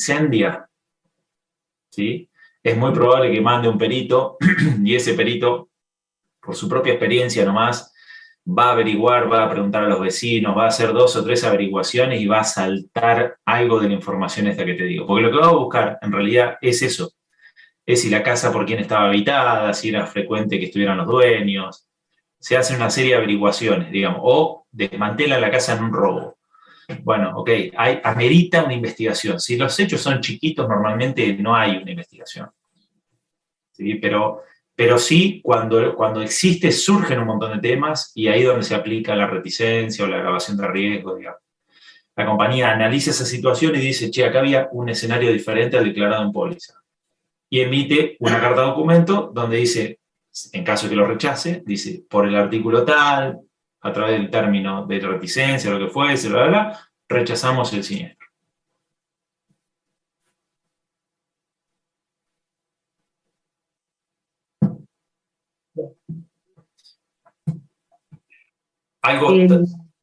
incendia, ¿sí? Es muy probable que mande un perito y ese perito, por su propia experiencia nomás, va a averiguar, va a preguntar a los vecinos, va a hacer 2 o 3 averiguaciones y va a saltar algo de la información esta que te digo. Porque lo que va a buscar en realidad es eso, es si la casa por quién estaba habitada, si era frecuente que estuvieran los dueños. Se hace una serie de averiguaciones, digamos, o desmantela la casa en un robo. Bueno, ok, amerita una investigación. Si los hechos son chiquitos, normalmente no hay una investigación. ¿Sí? Pero sí, cuando existe, surgen un montón de temas y ahí es donde se aplica la reticencia o la grabación de riesgo, digamos. La compañía analiza esa situación y dice, che, acá había un escenario diferente al declarado en póliza. Y emite una carta de documento donde dice, en caso de que lo rechace, dice, por el artículo tal, a través del término de reticencia, lo que fuese, bla, bla, bla, rechazamos el siniestro. Algo, Eh,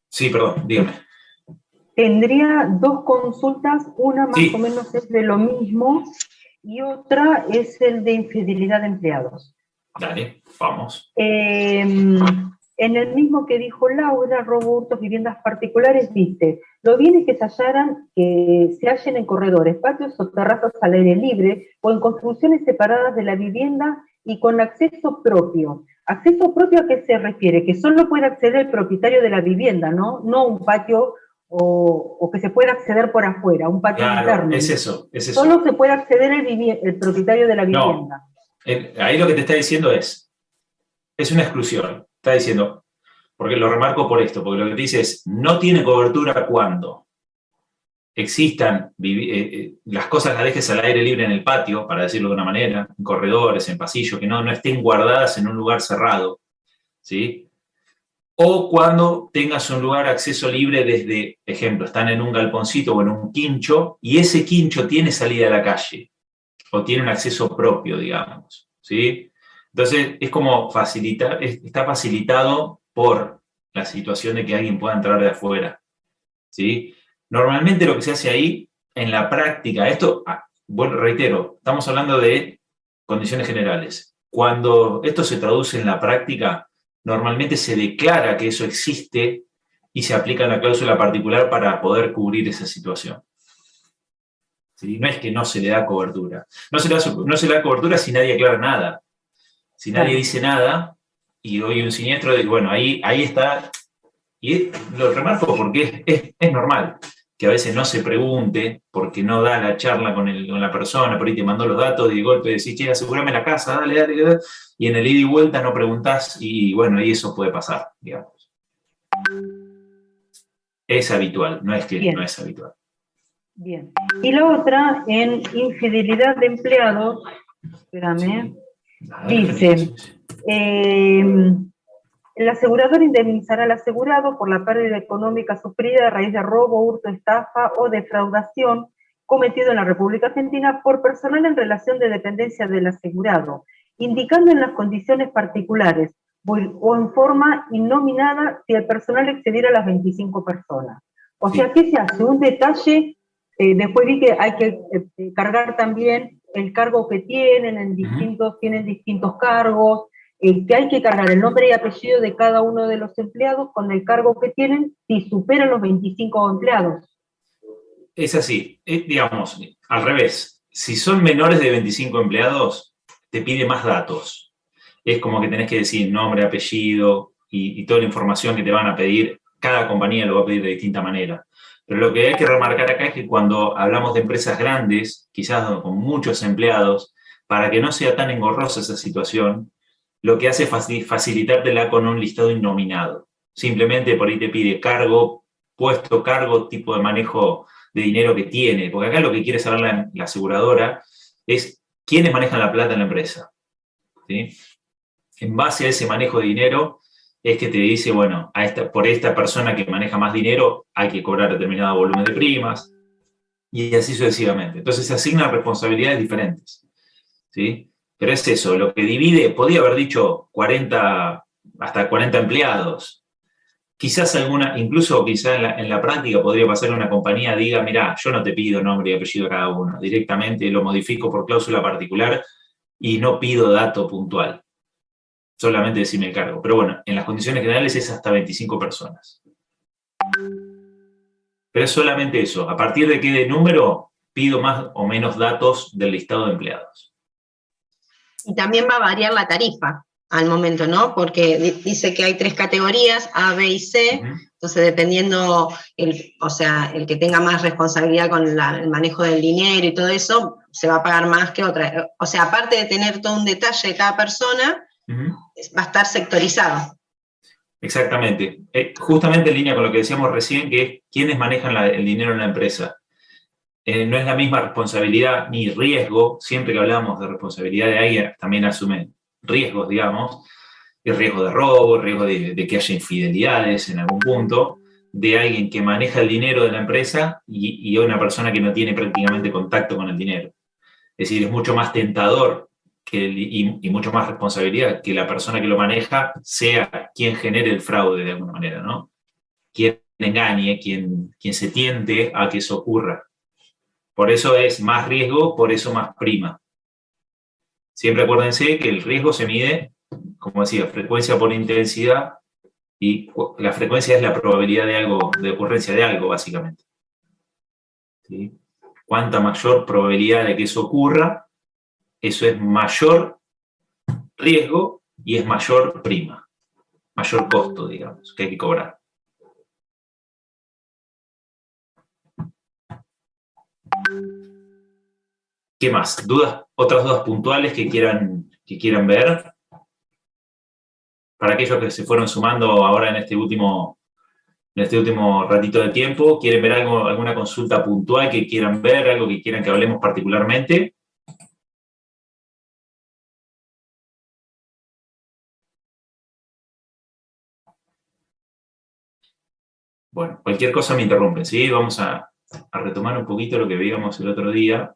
sí, perdón, dígame. Tendría 2 consultas, una más o Sí, menos es de lo mismo y otra es el de infidelidad de empleados. dale, vamos. En el mismo que dijo Laura, robo, hurtos, viviendas particulares, dice, los bienes que se hallen en corredores, patios o terrazas al aire libre o en construcciones separadas de la vivienda y con acceso propio. ¿Acceso propio a qué se refiere? Que solo puede acceder el propietario de la vivienda, ¿no? No un patio o que se pueda acceder por afuera, un patio Claro, interno. es eso, es eso. Solo se puede acceder el propietario de la No, vivienda. ahí lo que te está diciendo es una exclusión. Está diciendo, porque lo remarco por esto, porque lo que te dice es, no tiene cobertura cuando existan, las cosas las dejes al aire libre en el patio, para decirlo de una manera, en corredores, en pasillos, que no estén guardadas en un lugar cerrado, ¿sí? O cuando tengas un lugar acceso libre desde, ejemplo, están en un galponcito o en un quincho, y ese quincho tiene salida a la calle, o tiene un acceso propio, digamos, ¿sí? Entonces, es como está facilitado por la situación de que alguien pueda entrar de afuera, ¿sí? Normalmente lo que se hace ahí, en la práctica, esto, bueno, reitero, estamos hablando de condiciones generales. Cuando esto se traduce en la práctica, normalmente se declara que eso existe y se aplica una cláusula particular para poder cubrir esa situación. ¿Sí? No es que no se le da cobertura. No se le da cobertura si nadie aclara nada. Si nadie dice nada y hoy un siniestro, bueno, ahí está. Y lo remarco porque es normal que a veces no se pregunte, porque no da la charla con la persona, por ahí te mandó los datos y de golpe decís, che, asegúrame la casa, dale, dale, dale, y en el ida y vuelta no preguntás y bueno, y eso puede pasar, digamos. Es habitual, no es que Bien. no es habitual. Bien. Y la otra, en infidelidad de empleados, espérame, dice, el asegurador indemnizará al asegurado por la pérdida económica sufrida a raíz de robo, hurto, estafa o defraudación cometido en la República Argentina por personal en relación de dependencia del asegurado, indicando en las condiciones particulares o en forma innominada si el personal excediera las 25 personas. O sea, ¿qué se hace? Un detalle, después vi que hay que cargar también el cargo que tienen, tienen distintos cargos, que hay que cargar el nombre y apellido de cada uno de los empleados con el cargo que tienen si superan los 25 empleados. Es así, digamos, al revés. Si son menores de 25 empleados, te pide más datos. Es como que tenés que decir nombre, apellido y toda la información que te van a pedir. Cada compañía lo va a pedir de distinta manera. Pero lo que hay que remarcar acá es que cuando hablamos de empresas grandes, quizás con muchos empleados, para que no sea tan engorrosa esa situación, lo que hace es facilitártela con un listado innominado. Simplemente por ahí te pide cargo, puesto, cargo, tipo de manejo de dinero que tiene. Porque acá lo que quiere saber la aseguradora es quiénes manejan la plata en la empresa, ¿sí? En base a ese manejo de dinero es que te dice, bueno, por esta persona que maneja más dinero hay que cobrar determinado volumen de primas y así sucesivamente. Entonces se asignan responsabilidades diferentes, ¿sí? Pero es eso, lo que divide, podía haber dicho 40, hasta 40 empleados, Quizás incluso quizás en la práctica podría pasar que una compañía diga, mirá, yo no te pido nombre y apellido a cada uno, directamente lo modifico por cláusula particular y no pido dato puntual, solamente decime el cargo. Pero bueno, en las condiciones generales es hasta 25 personas. Pero es solamente eso, a partir de qué número pido más o menos datos del listado de empleados. Y también va a variar la tarifa al momento, ¿no? Porque dice que hay 3 categorías, A, B y C, entonces dependiendo, el que tenga más responsabilidad con el manejo del dinero y todo eso, se va a pagar más que otra. O sea, aparte de tener todo un detalle de cada persona, va a estar sectorizado. Exactamente. Justamente en línea con lo que decíamos recién, que es quiénes manejan el dinero en la empresa. No es la misma responsabilidad ni riesgo, siempre que hablamos de responsabilidad de alguien, también asumen riesgos, digamos, el riesgo de robo, el riesgo de que haya infidelidades en algún punto, de alguien que maneja el dinero de la empresa y una persona que no tiene prácticamente contacto con el dinero. Es decir, es mucho más tentador y mucho más responsabilidad que la persona que lo maneja sea quien genere el fraude de alguna manera, ¿no? Quien engañe, quien se tiente a que eso ocurra. Por eso es más riesgo, por eso más prima. Siempre acuérdense que el riesgo se mide, como decía, frecuencia por intensidad, y la frecuencia es la probabilidad de ocurrencia de algo, básicamente. ¿Sí? Cuanta mayor probabilidad de que eso ocurra, eso es mayor riesgo y es mayor prima, mayor costo, digamos, que hay que cobrar. ¿Qué más? ¿Otras dudas puntuales que quieran ver? Para aquellos que se fueron sumando ahora en este último ratito de tiempo, ¿quieren ver alguna consulta puntual que quieran ver, algo que quieran que hablemos particularmente? Bueno, cualquier cosa me interrumpen, ¿sí? Vamos a retomar un poquito lo que veíamos el otro día,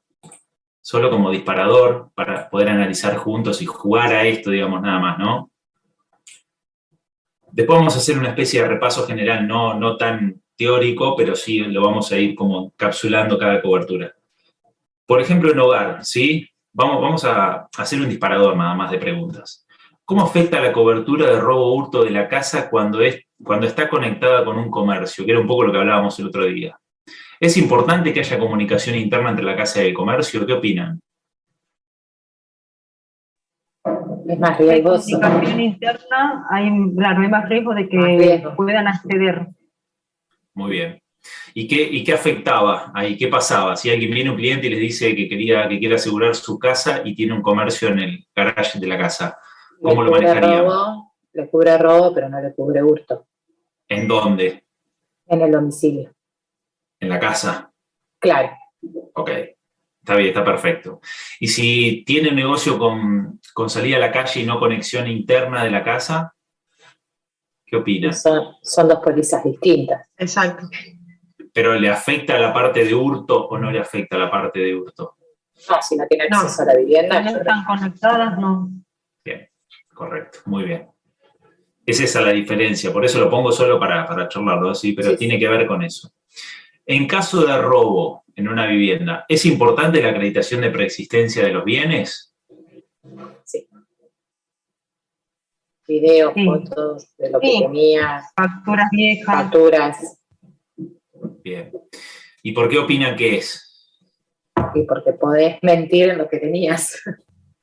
solo como disparador para poder analizar juntos y jugar a esto, digamos, nada más, ¿no? Después vamos a hacer una especie de repaso general, no tan teórico, pero sí lo vamos a ir como capsulando cada cobertura. Por ejemplo, en hogar, ¿sí? Vamos a hacer un disparador nada más de preguntas. ¿Cómo afecta la cobertura de robo-hurto de la casa cuando está conectada con un comercio? Que era un poco lo que hablábamos el otro día. ¿Es importante que haya comunicación interna entre la casa y el comercio? ¿Qué opinan? Es más riesgoso. En comunicación interna hay más riesgo de que puedan acceder. Muy bien. ¿Y qué afectaba ahí? ¿Qué pasaba? Si alguien viene, un cliente, y les dice que quiere asegurar su casa y tiene un comercio en el garage de la casa, ¿cómo lo manejarían? Le cubre robo, pero no le cubre hurto. ¿En dónde? En el domicilio. ¿En la casa? Claro. Ok, está bien, está perfecto. ¿Y si tiene un negocio con salida a la calle y no conexión interna de la casa? ¿Qué opina? Son 2 pólizas distintas. Exacto. ¿Pero le afecta a la parte de hurto o no le afecta a la parte de hurto? No, si no tiene acceso a la vivienda. No están conectadas, no. Bien, correcto, muy bien. Es esa la diferencia, por eso lo pongo solo para charlarlo, ¿sí? Pero sí, tiene que ver con eso. En caso de robo en una vivienda, ¿es importante la acreditación de preexistencia de los bienes? Sí. Videos, sí. Fotos de lo que tenías. Facturas viejas. Facturas. Bien. ¿Y por qué opinan que es? Y porque podés mentir en lo que tenías.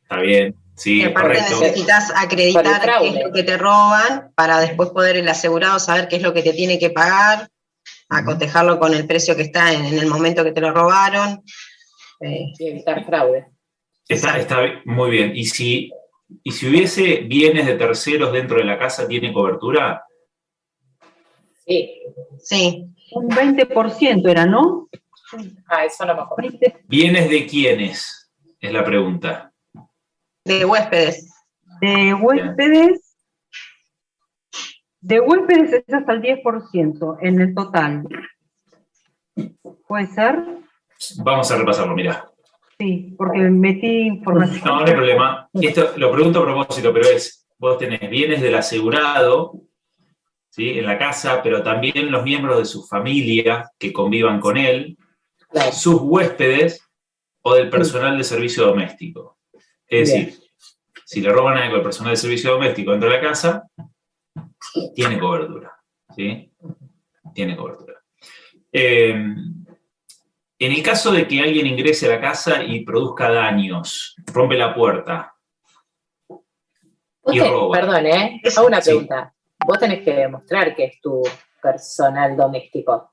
Está bien, sí, y aparte correcto. necesitas acreditar qué es lo que te roban para después poder el asegurado saber qué es lo que te tiene que pagar, acotejarlo con el precio que está en el momento que te lo robaron. Y evitar fraude. Está muy bien. ¿Y si hubiese bienes de terceros dentro de la casa, tiene cobertura? Sí. Sí. Un 20% era, ¿no? Eso no me acuerdo. ¿Bienes de quiénes? Es la pregunta. De huéspedes. De huéspedes. De huéspedes es hasta el 10% en el total. ¿Puede ser? Vamos a repasarlo, mirá. Sí, porque metí información. No hay problema. Esto lo pregunto a propósito, pero vos tenés bienes del asegurado, ¿sí? En la casa, pero también los miembros de su familia que convivan con él, Claro. sus huéspedes o del personal de servicio doméstico. Es Bien. decir, si le roban algo al personal de servicio doméstico dentro de la casa, tiene cobertura, ¿sí? Tiene cobertura. En el caso de que alguien ingrese a la casa y produzca daños, rompe la puerta y roba. Perdón, hago una Sí. pregunta. Vos tenés que demostrar que es tu personal doméstico.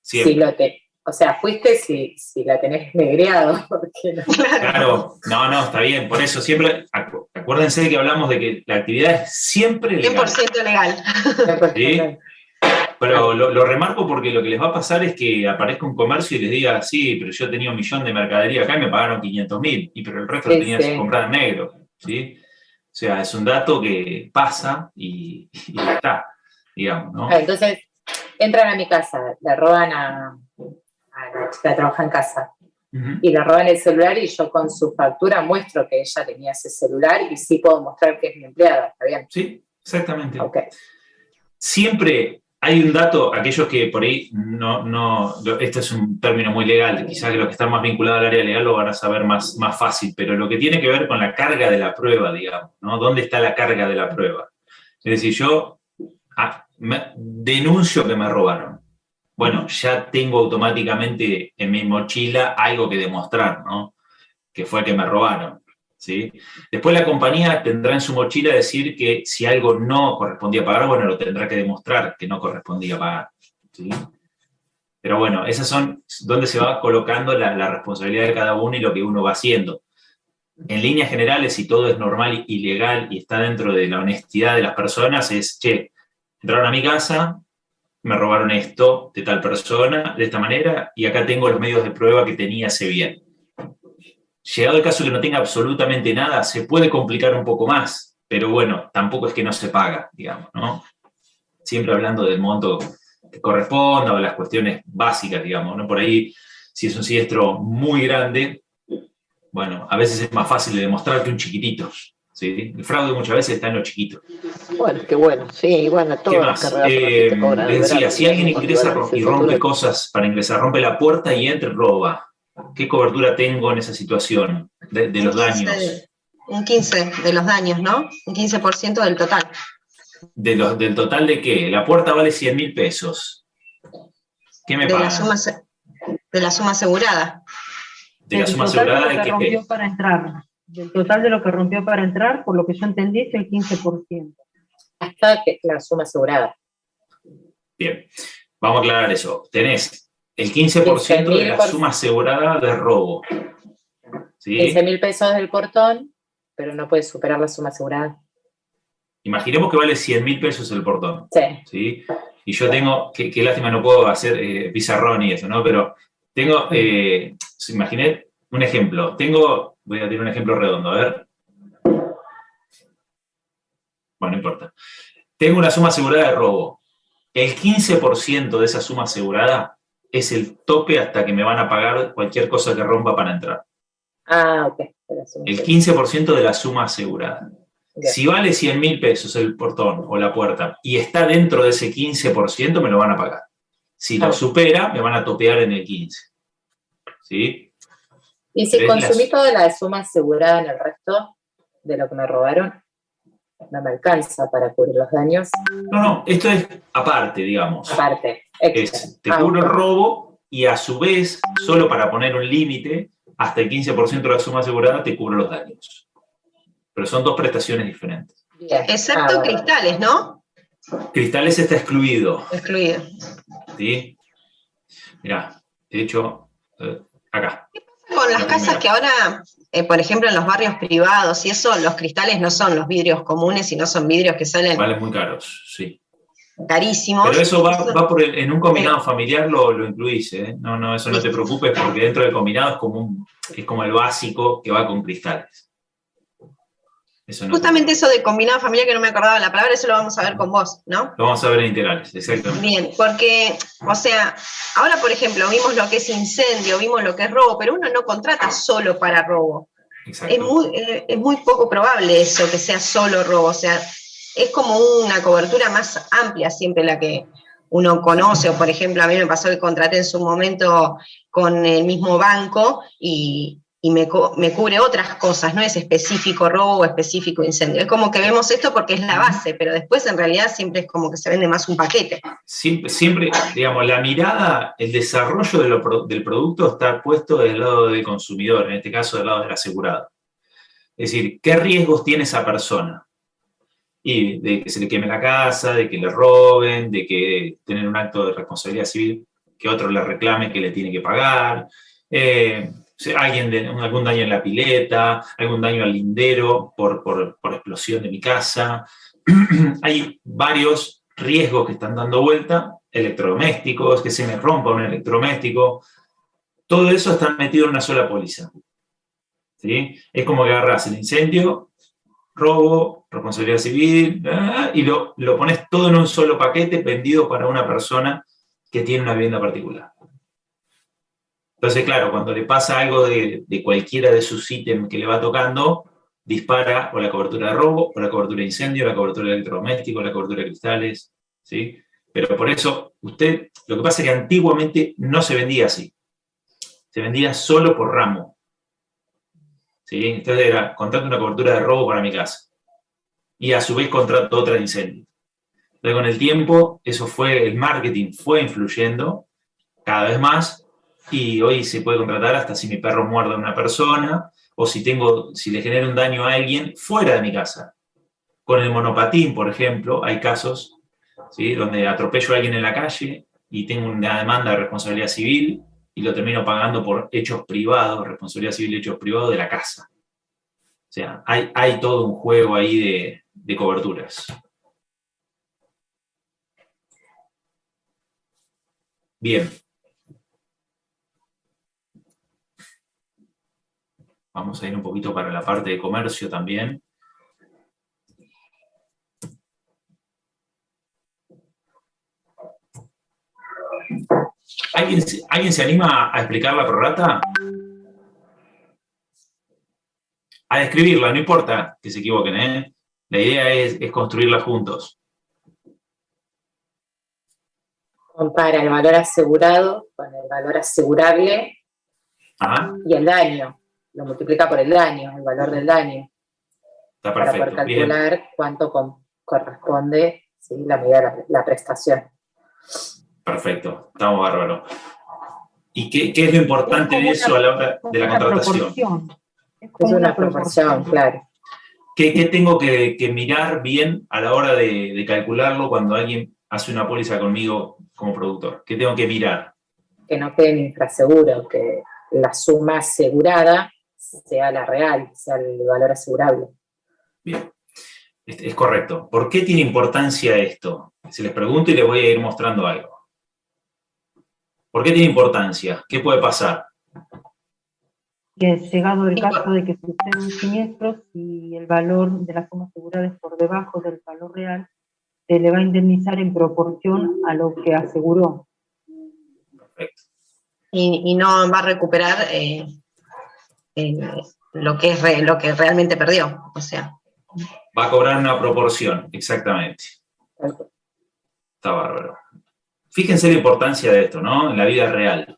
Siempre. O sea, fuiste si la tenés negreado. Porque no. Claro, no, está bien. Por eso siempre, acuérdense que hablamos de que la actividad es siempre legal. 100% legal. ¿Sí? Pero lo remarco porque lo que les va a pasar es que aparezca un comercio y les diga, sí, pero yo tenía 1 millón de mercadería acá y me pagaron 500.000, y pero el resto lo tenías comprado en negro, ¿sí? O sea, es un dato que pasa y está, digamos, ¿no? Entonces, entran a mi casa, le roban a la chica que trabaja en casa, y le roban el celular y yo con su factura muestro que ella tenía ese celular y sí puedo mostrar que es mi empleada, ¿está bien? Sí, exactamente. Okay. Siempre hay un dato, aquellos que por ahí este es un término muy legal, quizás que los que están más vinculados al área legal lo van a saber más fácil, pero lo que tiene que ver con la carga de la prueba, digamos, ¿no? ¿Dónde está la carga de la prueba? Es decir, yo denuncio que me robaron. Bueno, ya tengo automáticamente en mi mochila algo que demostrar, ¿no? Que fue que me robaron, ¿sí? Después la compañía tendrá en su mochila decir que si algo no correspondía pagar, bueno, lo tendrá que demostrar que no correspondía pagar, ¿sí? Pero bueno, esas son donde se va colocando la responsabilidad de cada uno y lo que uno va haciendo. En líneas generales, si todo es normal y legal y está dentro de la honestidad de las personas, es, che, entraron a mi casa, me robaron esto de tal persona, de esta manera, y acá tengo los medios de prueba que tenía ese bien. Llegado el caso que no tenga absolutamente nada, se puede complicar un poco más, pero bueno, tampoco es que no se paga, digamos, ¿no? Siempre hablando del monto que corresponda o las cuestiones básicas, digamos, ¿no? Por ahí, si es un siniestro muy grande, bueno, a veces es más fácil de demostrar que un chiquitito, ¿sí? El fraude muchas veces está en lo chiquito. Bueno, qué bueno, sí, bueno, ¿Qué todas las más? carreras son así, te cobran el Les decía, verano, si alguien cuando ingresa llevan y el rompe factura. cosas para ingresar, rompe la puerta y entra y roba, ¿qué cobertura tengo en esa situación de los daños? Un 15 de los daños, ¿no? Un 15% del total. ¿Del total de qué? La puerta vale 100.000 pesos. ¿Qué me pagan? De la suma asegurada. ¿De la suma asegurada de qué? Rompió para entrar. Del total de lo que rompió para entrar, por lo que yo entendí, es el 15%. Hasta que la suma asegurada. Bien, vamos a aclarar eso. Tenés el 15% de la suma asegurada de robo. ¿Sí? 15.000 pesos del portón, pero no puedes superar la suma asegurada. Imaginemos que vale 100.000 pesos el portón. Sí. ¿Sí? Y yo tengo, qué lástima no puedo hacer pizarrón y eso, ¿no? Pero tengo, imaginé un ejemplo. Voy a tener un ejemplo redondo, a ver. Bueno, no importa. Tengo una suma asegurada de robo. El 15% de esa suma asegurada es el tope hasta que me van a pagar cualquier cosa que rompa para entrar. Ah, ok. El 15% de la suma asegurada. Bien. Si vale 100.000 pesos el portón o la puerta y está dentro de ese 15%, me lo van a pagar. Si lo supera, me van a topear en el 15%. ¿Sí? Y si consumí toda la suma asegurada en el resto de lo que me robaron, no me alcanza para cubrir los daños. No, esto es aparte, digamos. Aparte. Te cubro el robo y a su vez, solo para poner un límite, hasta el 15% de la suma asegurada te cubro los daños. Pero son dos prestaciones diferentes. Bien. Excepto cristales, ¿no? Cristales está excluido. Excluido. ¿Sí? Mirá, de hecho, acá. Con las casas que ahora, por ejemplo, en los barrios privados y eso, los cristales no son los vidrios comunes, sino son vidrios que salen valen muy caros, sí. Carísimos. Pero eso va en un combinado familiar lo incluís, ¿eh? No, eso no te preocupes, porque dentro del combinado es como el básico que va con cristales. Eso no. Justamente eso de combinado familiar, que no me acordaba la palabra, eso lo vamos a ver con vos, ¿no? Lo vamos a ver en integrales, exactamente. Bien, porque, o sea, ahora por ejemplo, vimos lo que es incendio, vimos lo que es robo, pero uno no contrata solo para robo. Exacto. Es muy poco probable eso, que sea solo robo, o sea, es como una cobertura más amplia siempre la que uno conoce, o por ejemplo, a mí me pasó que contraté en su momento con el mismo banco y me cubre otras cosas, no es específico robo o específico incendio. Es como que vemos esto porque es la base, pero después en realidad siempre es como que se vende más un paquete. Siempre, digamos, la mirada, el desarrollo del producto está puesto del lado del consumidor, en este caso del lado del asegurado. Es decir, ¿qué riesgos tiene esa persona? Y de que se le queme la casa, de que le roben, de que tener un acto de responsabilidad civil, que otro le reclame que le tiene que pagar, algún daño en la pileta, algún daño al lindero por explosión de mi casa. Hay varios riesgos que están dando vuelta, electrodomésticos, que se me rompa un electrodoméstico. Todo eso está metido en una sola póliza. ¿Sí? Es como que agarras el incendio, robo, responsabilidad civil, y lo pones todo en un solo paquete vendido para una persona que tiene una vivienda particular. Entonces, claro, cuando le pasa algo de cualquiera de sus ítems que le va tocando, dispara o la cobertura de robo, o la cobertura de incendio, la cobertura de electrodoméstico, la cobertura de cristales, ¿sí? Pero por eso, lo que pasa es que antiguamente no se vendía así. Se vendía solo por ramo. ¿Sí? Entonces era, contrato una cobertura de robo para mi casa. Y a su vez contrato otra de incendio. Entonces con el tiempo, el marketing fue influyendo cada vez más, y hoy se puede contratar hasta si mi perro muerde a una persona, o si le genera un daño a alguien fuera de mi casa. Con el monopatín, por ejemplo, hay casos, ¿sí?, donde atropello a alguien en la calle y tengo una demanda de responsabilidad civil y lo termino pagando por hechos privados, responsabilidad civil de hechos privados de la casa. O sea, hay todo un juego ahí de coberturas. Bien. Vamos a ir un poquito para la parte de comercio también. ¿Alguien se anima a explicar la prorrata? A describirla, no importa que se equivoquen, ¿eh? La idea es construirla juntos. Compara el valor asegurado con el valor asegurable. Ajá. Y el daño. Lo multiplica por el daño, el valor del daño. Está perfecto. Para poder calcular bien cuánto corresponde, ¿sí?, la medida de la prestación. Perfecto, estamos bárbaros. ¿Y qué es lo importante de eso a la hora de la contratación? Es una proporción, claro. ¿Qué tengo que mirar bien a la hora de calcularlo cuando alguien hace una póliza conmigo como productor? ¿Qué tengo que mirar? Que no quede en infraseguro, que la suma asegurada sea la real, sea el valor asegurable. Bien, es correcto. ¿Por qué tiene importancia esto? Se les pregunto y les voy a ir mostrando algo. ¿Por qué tiene importancia? ¿Qué puede pasar? Que llegado el caso de que suceda un siniestro, si el valor de la suma asegurada es por debajo del valor real, se le va a indemnizar en proporción a lo que aseguró. Perfecto. Y no va a recuperar lo que realmente perdió, o sea. Va a cobrar una proporción, exactamente. Está bárbaro. Fíjense la importancia de esto, ¿no? En la vida real.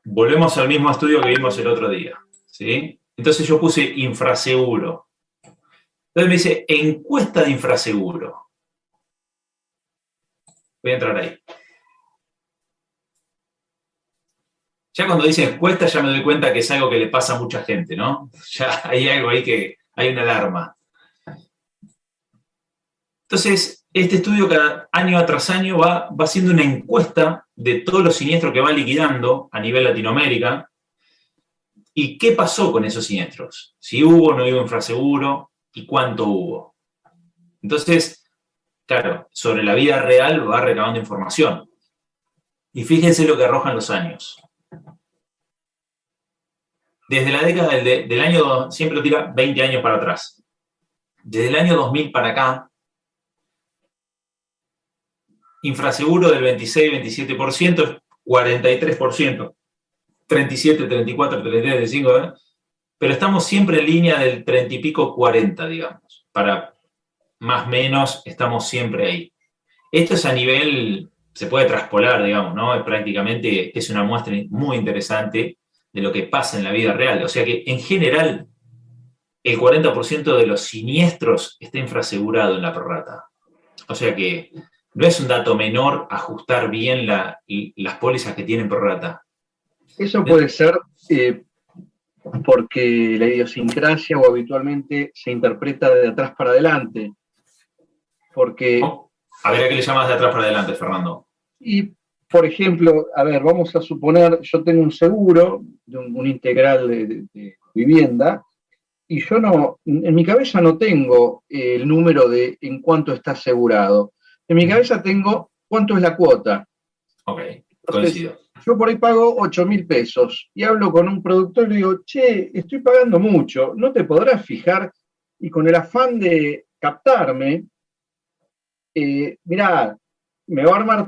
Volvemos al mismo estudio que vimos el otro día, ¿sí? Entonces yo puse infraseguro. Entonces me dice, encuesta de infraseguro. Voy a entrar ahí. Ya cuando dice encuesta ya me doy cuenta que es algo que le pasa a mucha gente, ¿no? Ya hay algo ahí que hay una alarma. Entonces, este estudio cada año tras año va haciendo una encuesta de todos los siniestros que va liquidando a nivel Latinoamérica y qué pasó con esos siniestros. Si hubo o no hubo infraseguro y cuánto hubo. Entonces, claro, sobre la vida real va recabando información. Y fíjense lo que arrojan los años. Desde la década del año, siempre lo tira 20 años para atrás. Desde el año 2000 para acá, infraseguro del 26-27%, 43%, 37, 34, 33, 35, pero estamos siempre en línea del 30 y pico, 40, digamos, para más o menos estamos siempre ahí. Esto es a nivel, se puede traspolar, digamos, ¿no? Es prácticamente, es una muestra muy interesante de lo que pasa en la vida real. O sea que, en general, el 40% de los siniestros está infrasegurado en la prorrata. O sea que no es un dato menor ajustar bien las pólizas que tienen prorrata. Eso puede ser porque la idiosincrasia o habitualmente se interpreta de atrás para adelante. Porque... A ver, ¿a qué le llamas de atrás para adelante, Fernando? Y, por ejemplo, a ver, vamos a suponer, yo tengo un seguro, un integral de vivienda, y yo no, en mi cabeza no tengo el número de en cuánto está asegurado. En mi cabeza tengo cuánto es la cuota. Ok, coincido. Entonces, yo por ahí pago 8.000 pesos y hablo con un productor y le digo, che, estoy pagando mucho, ¿no te podrás fijar? Y con el afán de captarme, mirá, me va a armar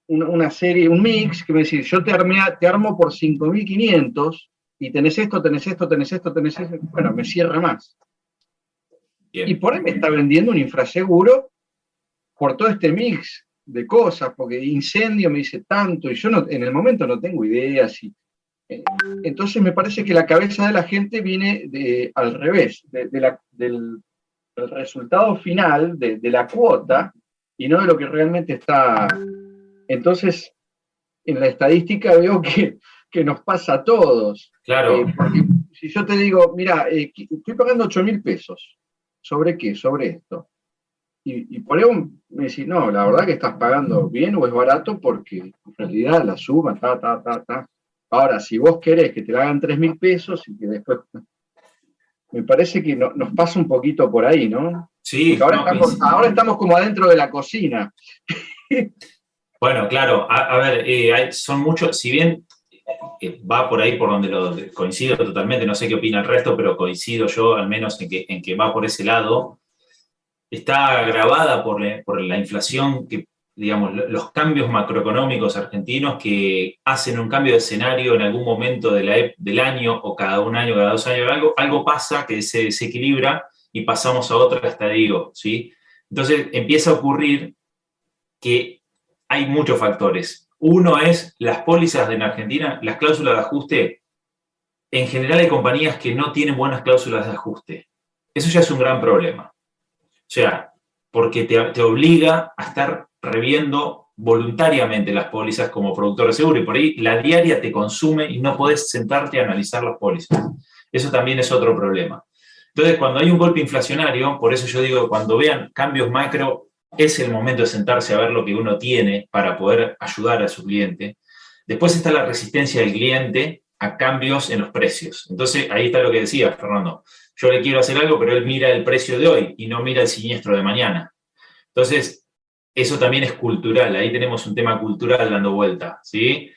una serie, un mix, que me decís, yo te armo por 5.500 y tenés esto, tenés esto, tenés esto, tenés esto, bueno, me cierra más. Bien. Y por ahí me está vendiendo un infraseguro por todo este mix de cosas, porque incendio me dice tanto, y yo no, en el momento no tengo ideas. Entonces me parece que la cabeza de la gente viene al revés, del resultado final de la cuota, y no de lo que realmente está. Entonces, en la estadística veo que nos pasa a todos. Claro. Porque si yo te digo, mira, estoy pagando 8.000 pesos, ¿sobre qué? Sobre esto. Y por ahí me decís, no, la verdad que estás pagando bien o es barato porque en realidad la suma, Ahora, si vos querés que te la hagan 3.000 pesos y que después... Me parece que nos pasa un poquito por ahí, ¿no? Sí. Ahora estamos como adentro de la cocina. Bueno, claro, a ver, son muchos, si bien va por ahí por donde coincido totalmente, no sé qué opina el resto, pero coincido yo al menos en que va por ese lado, está agravada por la inflación, que, digamos, los cambios macroeconómicos argentinos que hacen un cambio de escenario en algún momento del año, o cada un año, cada 2 años, algo pasa que se desequilibra y pasamos a otro estadio, ¿sí? Entonces empieza a ocurrir que hay muchos factores. Uno es las pólizas en Argentina, las cláusulas de ajuste. En general hay compañías que no tienen buenas cláusulas de ajuste. Eso ya es un gran problema. O sea, porque te obliga a estar reviendo voluntariamente las pólizas como productor de seguro, y por ahí la diaria te consume y no podés sentarte a analizar las pólizas. Eso también es otro problema. Entonces, cuando hay un golpe inflacionario, por eso yo digo, cuando vean cambios macro, es el momento de sentarse a ver lo que uno tiene para poder ayudar a su cliente. Después está la resistencia del cliente a cambios en los precios. Entonces, ahí está lo que decía Fernando. Yo le quiero hacer algo, pero él mira el precio de hoy y no mira el siniestro de mañana. Entonces, eso también es cultural. Ahí tenemos un tema cultural dando vuelta, ¿sí?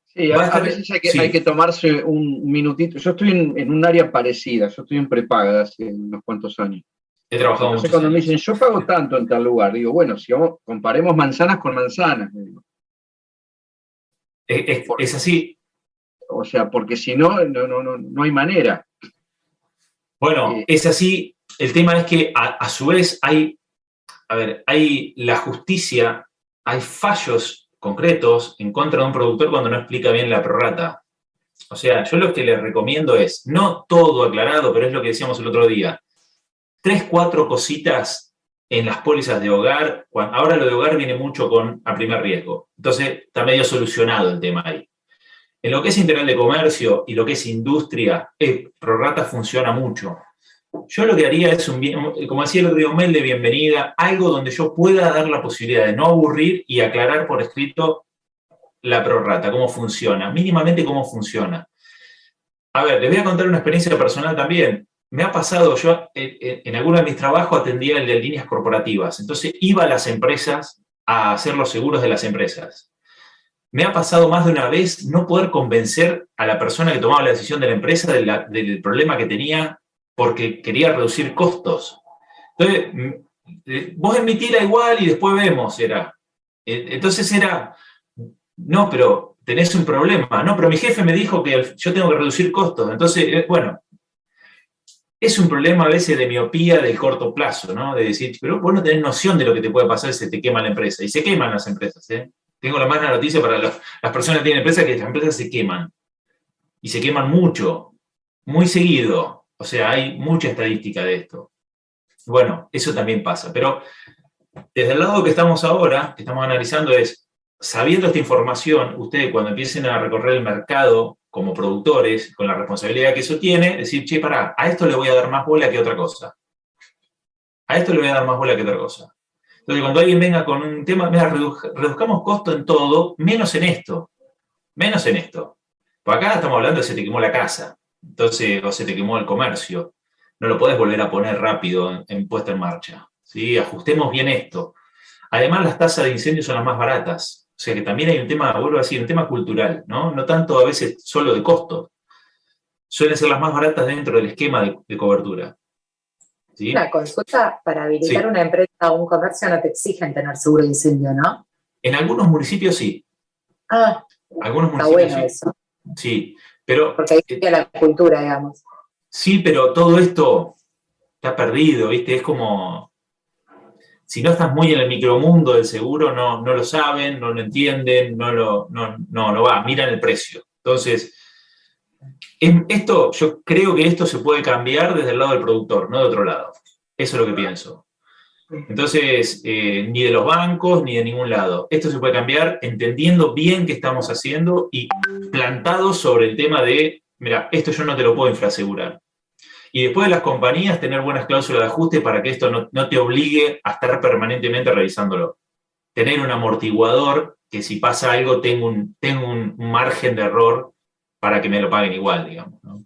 Sí, a veces hay que tomarse un minutito. Yo estoy en un área parecida. Yo estoy en prepaga hace unos cuantos años. He trabajado Entonces, cuando me dicen, yo pago tanto en tal lugar, digo, bueno, si vamos, comparemos manzanas con manzanas. Es así. O sea, porque si no, no hay manera. Bueno, es así. El tema es que a su vez hay la justicia, hay fallos concretos en contra de un productor cuando no explica bien la prorrata. O sea, yo lo que les recomiendo es, no todo aclarado, pero es lo que decíamos el otro día, 3, 4 cositas en las pólizas de hogar. Ahora lo de hogar viene mucho a primer riesgo. Entonces está medio solucionado el tema ahí. En lo que es integral de comercio y lo que es industria, prorrata funciona mucho. Yo lo que haría es, como decía el otro día, un mail de bienvenida, algo donde yo pueda dar la posibilidad de no aburrir y aclarar por escrito la prorrata, cómo funciona, mínimamente cómo funciona. A ver, les voy a contar una experiencia personal también. Me ha pasado, yo en alguno de mis trabajos atendía el de líneas corporativas, entonces iba a las empresas a hacer los seguros de las empresas. Me ha pasado más de una vez no poder convencer a la persona que tomaba la decisión de la empresa del problema que tenía porque quería reducir costos. Entonces, vos emitila igual y después vemos, era. Entonces era, no, pero tenés un problema. No, pero mi jefe me dijo que yo tengo que reducir costos. Entonces, bueno, Es un problema a veces de miopía del corto plazo, ¿no? De decir, pero vos no tenés noción de lo que te puede pasar si se te quema la empresa. Y se queman las empresas, ¿eh? Tengo la mala noticia para las personas que tienen empresas, que las empresas se queman. Y se queman mucho, muy seguido. O sea, hay mucha estadística de esto. Bueno, eso también pasa. Pero desde el lado que estamos ahora, que estamos analizando es, sabiendo esta información, ustedes cuando empiecen a recorrer el mercado como productores, con la responsabilidad que eso tiene, decir, che, pará, a esto le voy a dar más bola que a otra cosa. A esto le voy a dar más bola que a otra cosa. Entonces, cuando alguien venga con un tema, mira, reduzcamos costo en todo, menos en esto. Menos en esto. Por acá estamos hablando de se te quemó la casa, entonces, o se te quemó el comercio. No lo podés volver a poner rápido en puesta en marcha. ¿Sí? Ajustemos bien esto. Además, las tasas de incendio son las más baratas. O sea que también hay un tema, vuelvo a decir, un tema cultural, ¿no? No tanto a veces solo de costo. Suelen ser las más baratas dentro del esquema de cobertura. ¿Sí? Una consulta, para habilitar Sí. una empresa o un comercio no te exigen tener seguro de incendio, ¿no? En algunos municipios sí. Ah, Algunos está municipios bueno sí. eso, Sí, pero porque ahí cambia la cultura, digamos. sí, pero todo esto está perdido, ¿viste? Es como, si no estás muy en el micromundo del seguro, no lo saben, no lo entienden, no va, miran el precio. Entonces, yo creo que esto se puede cambiar desde el lado del productor, no de otro lado. Eso es lo que pienso. Entonces, ni de los bancos, ni de ningún lado. Esto se puede cambiar entendiendo bien qué estamos haciendo y plantados sobre el tema de, mira, esto yo no te lo puedo infrasegurar. Y después de las compañías, tener buenas cláusulas de ajuste para que esto no te obligue a estar permanentemente revisándolo. Tener un amortiguador que si pasa algo tengo un margen de error para que me lo paguen igual, digamos, ¿no?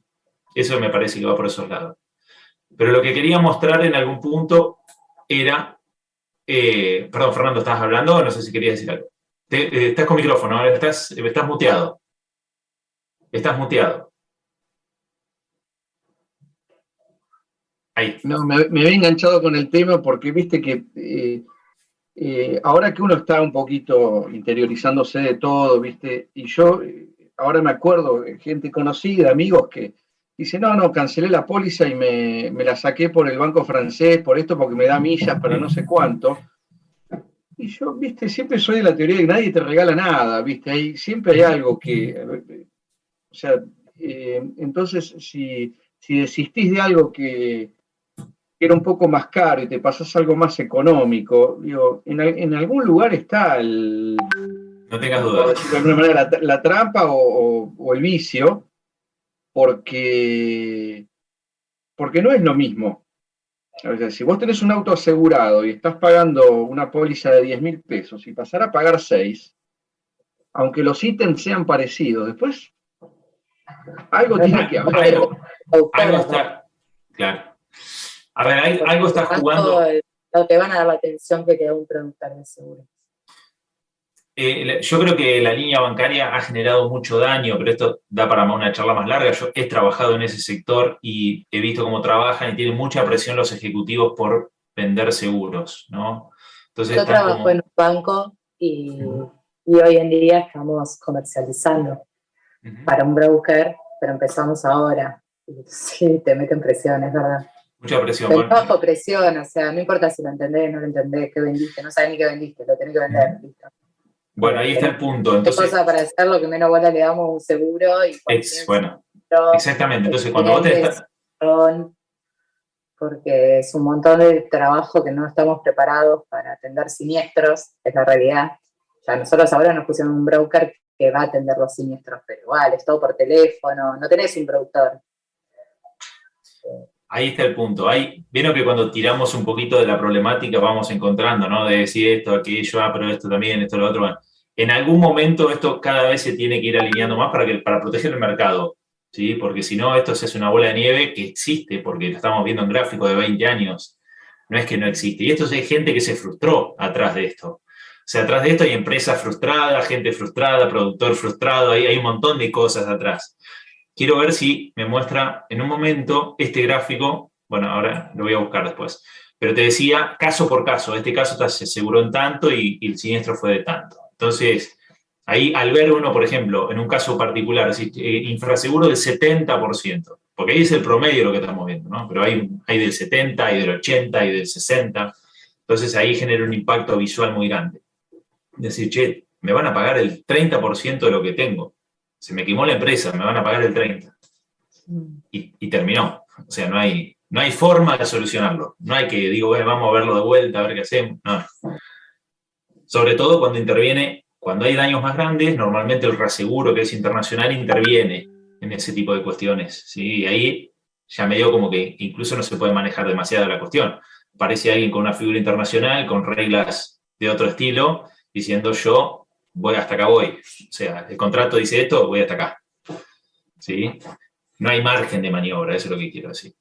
Eso me parece que va por esos lados. Pero lo que quería mostrar en algún punto era... perdón, Fernando, ¿estabas hablando? No sé si querías decir algo. Estás con micrófono, estás muteado. Estás muteado. Ahí. No, me había enganchado con el tema porque viste que ahora que uno está un poquito interiorizándose de todo, viste, y yo ahora me acuerdo de gente conocida, amigos que dicen, no, cancelé la póliza y me la saqué por el banco francés, por esto, porque me da millas para no sé cuánto. Y yo, viste, siempre soy de la teoría de que nadie te regala nada, viste, siempre hay algo que, o sea, entonces si desistís de algo que era un poco más caro y te pasás algo más económico, digo, en algún lugar está No tengas por dudas. decirlo de alguna manera, la trampa o el vicio, porque no es lo mismo. O sea, si vos tenés un auto asegurado y estás pagando una póliza de 10.000 pesos y pasar a pagar 6, aunque los ítems sean parecidos, después algo tiene que haber. Algo está, claro. A ver, algo está jugando. No te van a dar la atención que te da un productor de seguro. Yo creo que la línea bancaria ha generado mucho daño, pero esto da para una charla más larga. Yo he trabajado en ese sector y he visto cómo trabajan y tienen mucha presión los ejecutivos por vender seguros, ¿no? Entonces, yo trabajo en un banco y hoy en día estamos comercializando para un broker, pero empezamos ahora. Y sí, te meten presión, es verdad. Mucha presión. Pero bajo presión, o sea, no importa si lo entendés, no lo entendés, qué vendiste, no sabés ni qué vendiste, lo tenés que vender, listo. Bueno, ahí está el punto. Entonces, ¿qué cosa para hacer lo que menos bola le damos a un seguro? Bueno, exactamente. Entonces, cuando vos tenés... Porque es un montón de trabajo que no estamos preparados para atender siniestros, es la realidad. Ya nosotros ahora nos pusieron un broker que va a atender los siniestros, pero igual, es todo por teléfono, no tenés un productor. Ahí está el punto. Vieron que cuando tiramos un poquito de la problemática vamos encontrando, ¿no? De decir esto, aquello, pero esto también, esto, lo otro. Bueno, en algún momento esto cada vez se tiene que ir alineando más para proteger el mercado, ¿sí? Porque si no, esto se hace una bola de nieve que existe, porque lo estamos viendo en gráfico de 20 años. No es que no existe. Y esto es gente que se frustró atrás de esto. O sea, atrás de esto hay empresas frustradas, gente frustrada, productor frustrado, hay un montón de cosas atrás. Quiero ver si me muestra en un momento este gráfico. Bueno, ahora lo voy a buscar después. Pero te decía, caso por caso. Este caso se aseguró en tanto y el siniestro fue de tanto. Entonces, ahí al ver uno, por ejemplo, en un caso particular, infraseguro del 70%. porque ahí es el promedio de lo que estamos viendo, ¿no? Pero hay del 70, hay del 80, hay del 60, entonces ahí genera un impacto visual muy grande. Decir, che, me van a pagar el 30% de lo que tengo, se me quemó la empresa, me van a pagar el 30%. Y terminó. O sea, no hay forma de solucionarlo. No hay que, digo, bueno, vamos a verlo de vuelta, a ver qué hacemos. No. Sobre todo cuando hay daños más grandes, normalmente el reaseguro, que es internacional, interviene en ese tipo de cuestiones, ¿sí? Y ahí ya medio como que incluso no se puede manejar demasiado la cuestión. Aparece alguien con una figura internacional, con reglas de otro estilo, diciendo yo voy hasta acá voy. O sea, el contrato dice esto, voy hasta acá. ¿Sí? No hay margen de maniobra, eso es lo que quiero decir.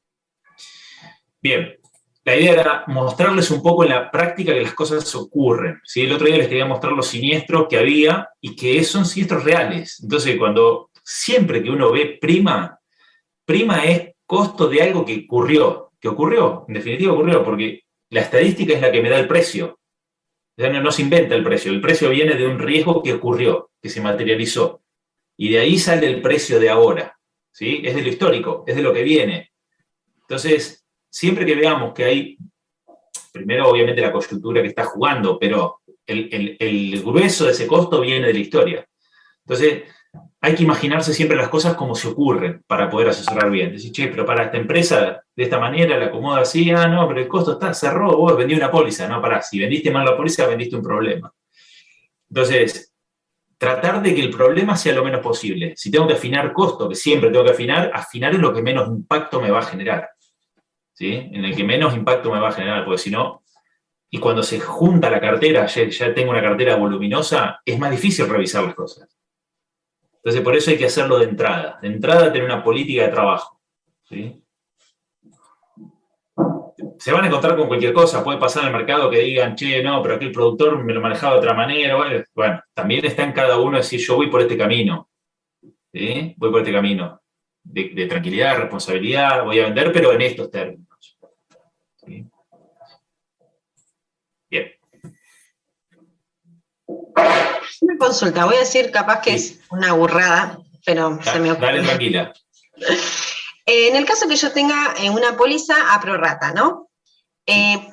Bien, la idea era mostrarles un poco en la práctica que las cosas ocurren, ¿sí? El otro día les quería mostrar los siniestros que había y que son siniestros reales. Entonces, siempre que uno ve prima es costo de algo que ocurrió, en definitiva ocurrió, porque la estadística es la que me da el precio. O sea, no se inventa el precio viene de un riesgo que ocurrió, que se materializó, y de ahí sale el precio de ahora, ¿sí? Es de lo histórico, es de lo que viene. Entonces, siempre que veamos que hay, primero obviamente la coyuntura que está jugando, pero el grueso de ese costo viene de la historia. Entonces, hay que imaginarse siempre las cosas como se ocurren para poder asesorar bien. Decir, che, pero para esta empresa, de esta manera, la acomoda así, no, pero el costo cerró, vos vendí una póliza, no, pará, si vendiste mal la póliza, vendiste un problema. Entonces, tratar de que el problema sea lo menos posible. Si tengo que afinar costo, que siempre tengo que afinar en lo que menos impacto me va a generar. ¿Sí? En el que menos impacto me va a generar, porque si no, y cuando se junta la cartera, ya tengo una cartera voluminosa, es más difícil revisar las cosas. Entonces, por eso hay que hacerlo de entrada. De entrada, tener una política de trabajo. ¿Sí? Se van a encontrar con cualquier cosa. Puede pasar en el mercado que digan, che, no, pero aquí el productor me lo manejaba de otra manera. Bueno, también está en cada uno decir, yo voy por este camino. ¿Sí? Voy por este camino de tranquilidad, responsabilidad, voy a vender, pero en estos términos. ¿Sí? Bien. Una consulta, voy a decir capaz que es una burrada, pero se me ocurre. Dale, tranquila. En el caso que yo tenga una póliza a prorrata, ¿no?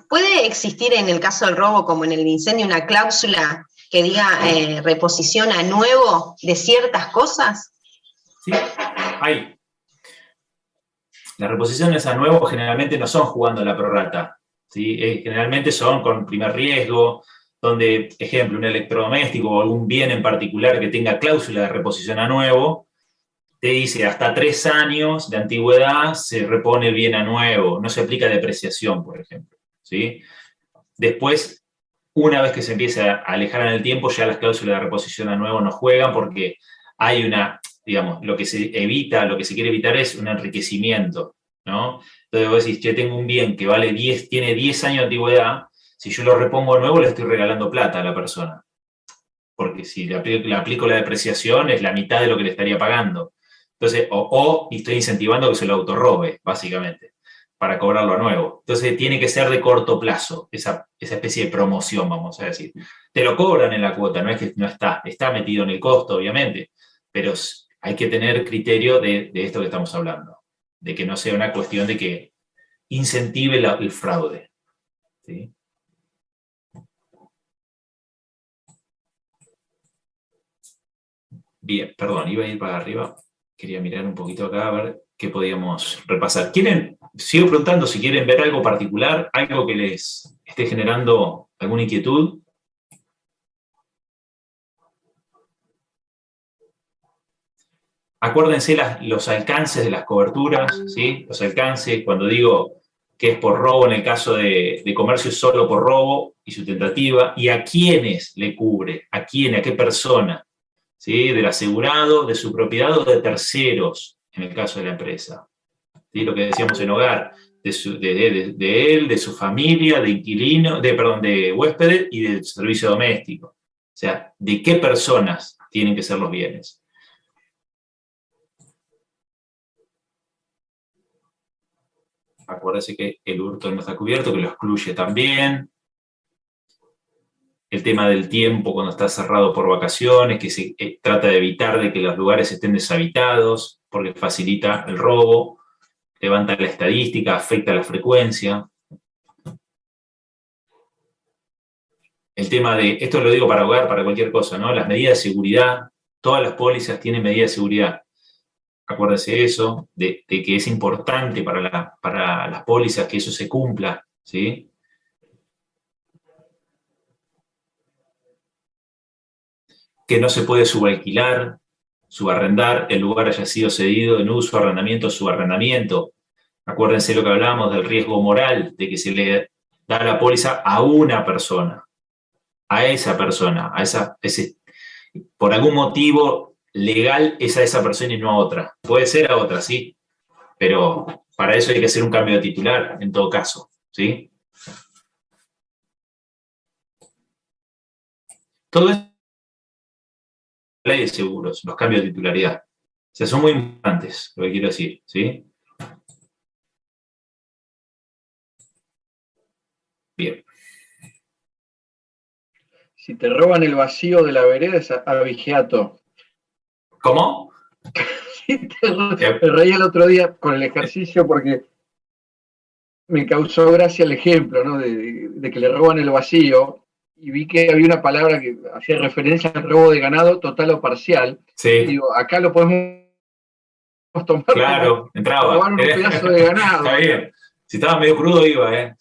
¿Puede existir en el caso del robo como en el incendio una cláusula que diga reposición a nuevo de ciertas cosas? Sí, hay. Las reposiciones a nuevo generalmente no son jugando la prorrata, ¿sí? Generalmente son con primer riesgo, donde, ejemplo, un electrodoméstico o algún bien en particular que tenga cláusula de reposición a nuevo, te dice hasta 3 años de antigüedad se repone el bien a nuevo, no se aplica depreciación, por ejemplo, ¿sí? Después, una vez que se empieza a alejar en el tiempo, ya las cláusulas de reposición a nuevo no juegan porque hay una, digamos, lo que se quiere evitar es un enriquecimiento, ¿no? Entonces vos decís, che, tengo un bien que tiene 10 años de antigüedad, si yo lo repongo de nuevo le estoy regalando plata a la persona. Porque si le aplico la depreciación es la mitad de lo que le estaría pagando. Entonces, y estoy incentivando que se lo autorrobe, básicamente, para cobrarlo a nuevo. Entonces tiene que ser de corto plazo, esa especie de promoción, vamos a decir. Te lo cobran en la cuota, no es que no está metido en el costo, obviamente, pero hay que tener criterio de esto que estamos hablando, de que no sea una cuestión de que incentive el fraude. ¿Sí? Bien, perdón, iba a ir para arriba. Quería mirar un poquito acá a ver qué podíamos repasar. Sigo preguntando si quieren ver algo particular, algo que les esté generando alguna inquietud. Acuérdense los alcances de las coberturas, ¿sí? Los alcances, cuando digo que es por robo, en el caso de comercio es solo por robo y su tentativa, y a quiénes le cubre, a qué persona, ¿sí? Del asegurado, de su propiedad o de terceros, en el caso de la empresa. ¿Sí? Lo que decíamos en hogar, de él, de su familia, de inquilino, de huéspedes y del servicio doméstico. O sea, ¿de qué personas tienen que ser los bienes? Acuérdense que el hurto no está cubierto, que lo excluye también. El tema del tiempo cuando está cerrado por vacaciones, que se trata de evitar de que los lugares estén deshabitados, porque facilita el robo. levanta la estadística, afecta la frecuencia. El tema de, esto lo digo para hogar, para cualquier cosa, ¿no? Las medidas de seguridad, todas las pólizas tienen medidas de seguridad. Acuérdense de eso, de que es importante para las pólizas que eso se cumpla, ¿sí? Que no se puede subalquilar, subarrendar, el lugar haya sido cedido en uso, arrendamiento, subarrendamiento. Acuérdense lo que hablábamos del riesgo moral, de que se le da la póliza a una persona, a esa persona, por algún motivo legal es a esa persona y no a otra. Puede ser a otra, sí, pero para eso hay que hacer un cambio de titular, en todo caso, ¿sí? Todo esto es la ley de seguros, los cambios de titularidad. O sea, son muy importantes, lo que quiero decir, ¿sí? Bien. Si te roban el vacío de la vereda es abigeato. ¿Cómo? Sí, me reí el otro día con el ejercicio porque me causó gracia el ejemplo, ¿no? de que le roban el vacío y vi que había una palabra que hacía referencia al robo de ganado total o parcial. Sí. Y digo, acá lo podemos tomar. Claro, como entraba. robar un pedazo de ganado. Está bien. Si estaba medio crudo iba, ¿eh?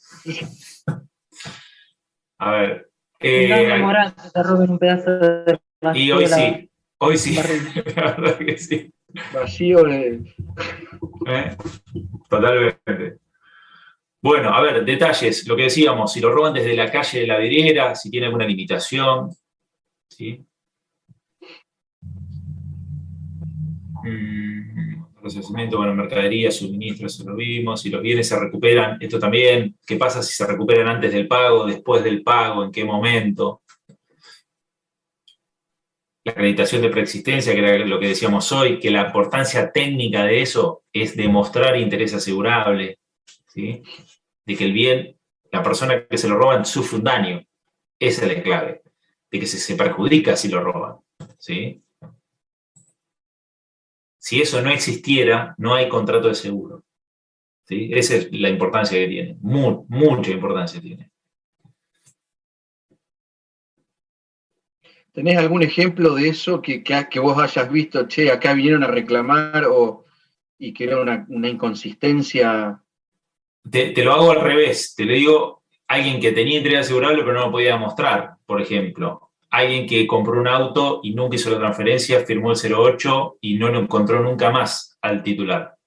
A ver. Moral que te roben un pedazo de vacío. Y hoy sí. Hoy sí. La verdad que sí. Vacío de... Totalmente. Bueno, a ver, detalles, lo que decíamos, si lo roban desde la calle de la vidriera, si tiene alguna limitación, ¿sí? Procesamiento, bueno, mercadería, suministro, eso lo vimos, si los bienes se recuperan, esto también, ¿qué pasa si se recuperan antes del pago, después del pago, en qué momento? La acreditación de preexistencia, que era lo que decíamos hoy, que la importancia técnica de eso es demostrar interés asegurable, ¿sí? De que el bien, la persona que se lo roban sufre un daño, esa es la clave, de que se perjudica si lo roban, ¿sí? Si eso no existiera, no hay contrato de seguro, ¿sí? Esa es la importancia que tiene, mucha importancia tiene. ¿Tenés algún ejemplo de eso que vos hayas visto, che, acá vinieron a reclamar y que era una inconsistencia? Te lo hago al revés, te lo digo, alguien que tenía interés asegurable pero no lo podía demostrar, por ejemplo. Alguien que compró un auto y nunca hizo la transferencia, firmó el 08 y no lo encontró nunca más al titular.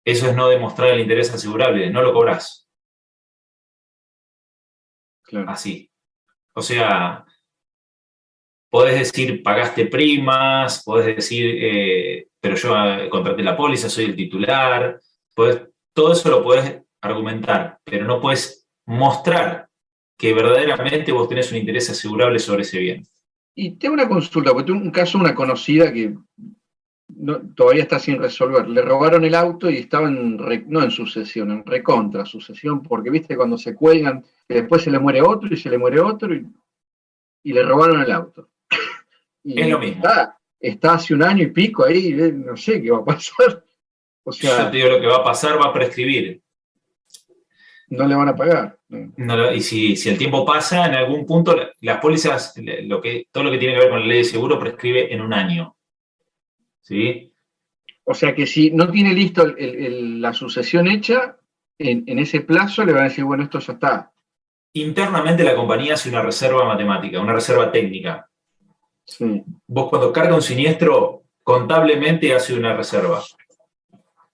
Eso es no demostrar el interés asegurable, no lo cobrás. Claro. Así. O sea, podés decir pagaste primas, podés decir, pero yo contraté la póliza, soy el titular. Todo eso lo podés argumentar, pero no podés mostrar que verdaderamente vos tenés un interés asegurable sobre ese bien. Y tengo una consulta, porque tengo un caso, una conocida que todavía está sin resolver. Le robaron el auto y estaba no en sucesión, en recontra sucesión, porque viste cuando se cuelgan, que después se le muere otro y se le muere otro y le robaron el auto. Y es lo mismo. Está hace un año y pico ahí, no sé qué va a pasar. O sea, yo te digo, lo que va a pasar va a prescribir. No le van a pagar. No, y si el tiempo pasa, en algún punto las pólizas, todo lo que tiene que ver con la ley de seguro prescribe en un año. ¿Sí? O sea que si no tiene listo la sucesión hecha, en ese plazo le van a decir, bueno, esto ya está. Internamente la compañía hace una reserva matemática, una reserva técnica. Sí. Vos cuando carga un siniestro, contablemente hace una reserva.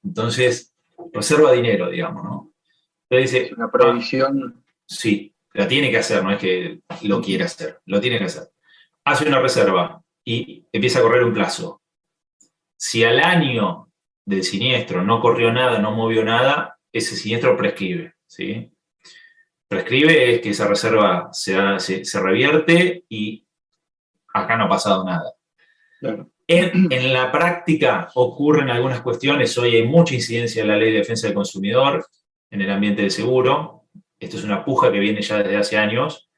Entonces, reserva dinero, digamos, ¿no? Entonces dice, una provisión. Sí, la tiene que hacer, no es que lo quiera hacer, lo tiene que hacer. Hace una reserva y empieza a correr un plazo. Si al año del siniestro no corrió nada, no movió nada, ese siniestro prescribe, ¿sí? Prescribe es que esa reserva se revierte y acá no ha pasado nada. Claro. En la práctica ocurren algunas cuestiones, hoy hay mucha incidencia de la Ley de Defensa del Consumidor en el ambiente del seguro. Esto es una puja que viene ya desde hace años,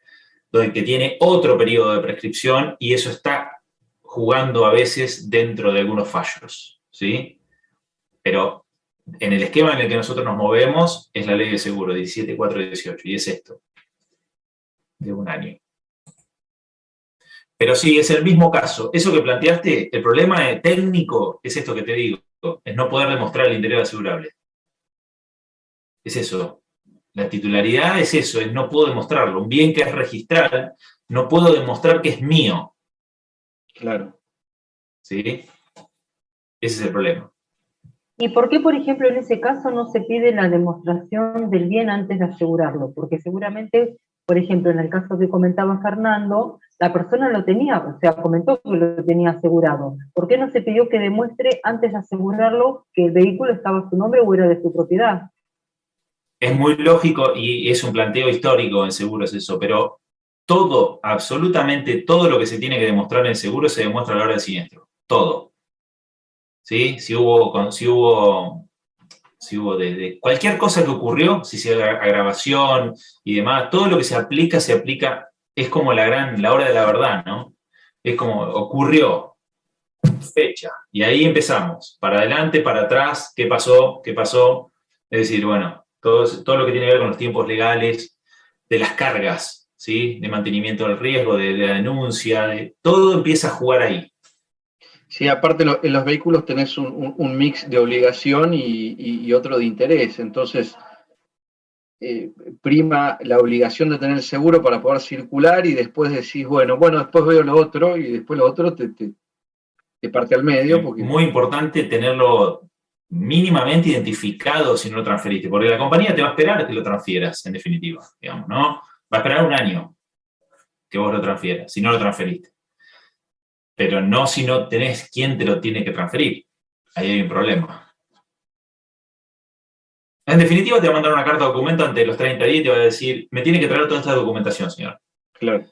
que tiene otro periodo de prescripción y eso está jugando a veces dentro de algunos fallos, ¿sí? Pero en el esquema en el que nosotros nos movemos, es la ley de seguro, 17.418, y es esto, de 1 año. Pero sí, es el mismo caso. Eso que planteaste, el problema técnico es esto que te digo, es no poder demostrar el interior asegurable. Es eso. La titularidad es eso, es no puedo demostrarlo. Un bien que es registral, no puedo demostrar que es mío. Claro. ¿Sí? Ese es el problema. ¿Y por qué, por ejemplo, en ese caso no se pide la demostración del bien antes de asegurarlo? Porque seguramente, por ejemplo, en el caso que comentaba Fernando, la persona lo tenía, o sea, comentó que lo tenía asegurado. ¿Por qué no se pidió que demuestre antes de asegurarlo que el vehículo estaba a su nombre o era de su propiedad? Es muy lógico y es un planteo histórico en seguros eso, pero todo, absolutamente todo lo que se tiene que demostrar en seguro se demuestra a la hora del siniestro. Todo. ¿Sí? Si hubo de cualquier cosa que ocurrió, si se agravación y demás, todo lo que se aplica, es como la hora de la verdad, ¿no? Es como ocurrió, fecha, y ahí empezamos, para adelante, para atrás, qué pasó, es decir, bueno, todo lo que tiene que ver con los tiempos legales, de las cargas, ¿sí? De mantenimiento del riesgo, de la denuncia, todo empieza a jugar ahí. Sí, aparte en los vehículos tenés un mix de obligación y otro de interés, entonces prima la obligación de tener seguro para poder circular y después decís, bueno, después veo lo otro y después lo otro te parte al medio porque... Muy importante tenerlo mínimamente identificado si no lo transferiste, porque la compañía te va a esperar que lo transfieras, en definitiva, digamos, ¿no? Va a esperar 1 año que vos lo transfieras, si no lo transferiste. Pero no si no tenés quién te lo tiene que transferir. Ahí hay un problema. En definitiva, te va a mandar una carta de documento ante los 30 días y te va a decir, me tiene que traer toda esta documentación, señor. Claro.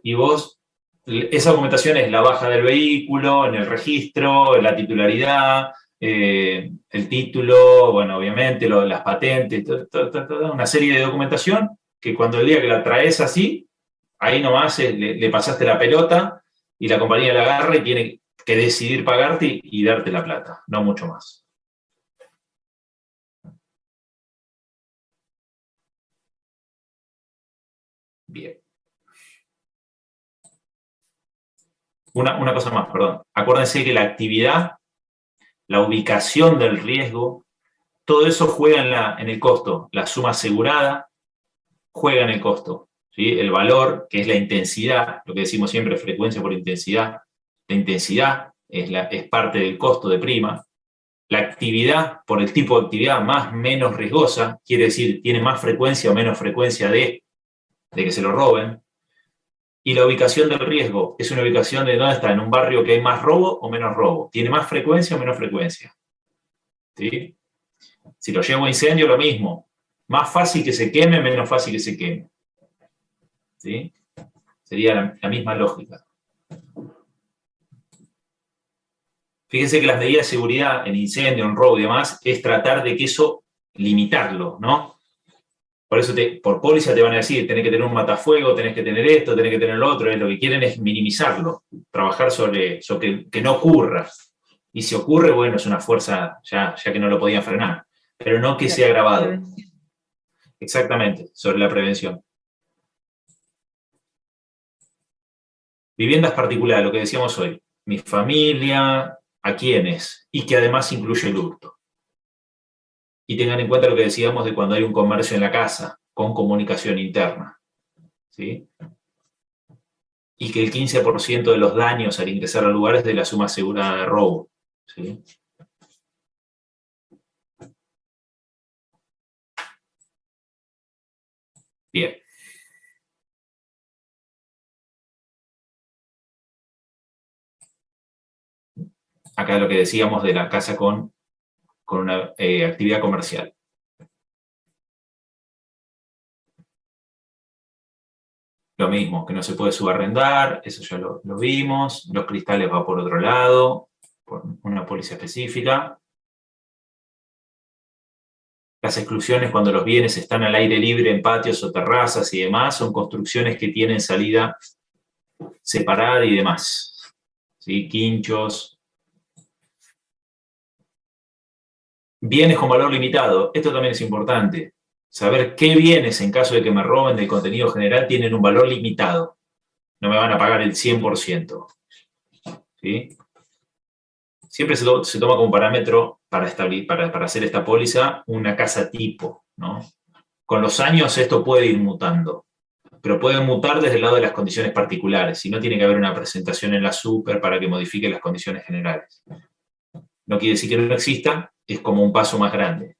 Y vos, esa documentación es la baja del vehículo, en el registro, la titularidad, el título, bueno, obviamente, las patentes, toda una serie de documentación que cuando el día que la traes así, ahí nomás le pasaste la pelota y la compañía la agarra y tiene que decidir pagarte y darte la plata, no mucho más. Bien. Una cosa más, perdón. Acuérdense que la actividad, la ubicación del riesgo, todo eso juega en el costo. La suma asegurada juega en el costo. ¿Sí? El valor, que es la intensidad, lo que decimos siempre, frecuencia por intensidad. La intensidad es parte del costo de prima. La actividad, por el tipo de actividad más menos riesgosa, quiere decir, tiene más frecuencia o menos frecuencia de que se lo roben. Y la ubicación del riesgo es una ubicación de dónde está, en un barrio que hay más robo o menos robo. ¿Tiene más frecuencia o menos frecuencia? ¿Sí? Si lo llevo a incendio, lo mismo. Más fácil que se queme, menos fácil que se queme. ¿Sí? Sería la misma lógica. Fíjense que las medidas de seguridad en incendio, en robo y demás, es tratar de que eso, limitarlo, ¿no? Por eso por póliza te van a decir, tenés que tener un matafuego, tenés que tener esto, tenés que tener lo otro, lo que quieren es minimizarlo, trabajar sobre que no ocurra. Y si ocurre, bueno, es una fuerza ya que no lo podían frenar, pero no que sea agravado. Exactamente, sobre la prevención. Viviendas particulares, lo que decíamos hoy. Mi familia, ¿a quiénes? Y que además incluye el hurto. Y tengan en cuenta lo que decíamos de cuando hay un comercio en la casa, con comunicación interna. ¿Sí? Y que el 15% de los daños al ingresar al lugar es de la suma asegurada de robo. ¿Sí? Bien. Acá lo que decíamos de la casa con una actividad comercial. Lo mismo, que no se puede subarrendar, eso ya lo vimos. Los cristales va por otro lado, por una póliza específica. Las exclusiones cuando los bienes están al aire libre en patios o terrazas y demás, son construcciones que tienen salida separada y demás. ¿Sí? Quinchos. Bienes con valor limitado, esto también es importante. Saber qué bienes, en caso de que me roben del contenido general, tienen un valor limitado. No me van a pagar el 100%. ¿Sí? Siempre se toma como parámetro para hacer esta póliza una casa tipo, ¿no? Con los años esto puede ir mutando, pero puede mutar desde el lado de las condiciones particulares, y no tiene que haber una presentación en la super para que modifique las condiciones generales. No quiere decir que no exista, es como un paso más grande.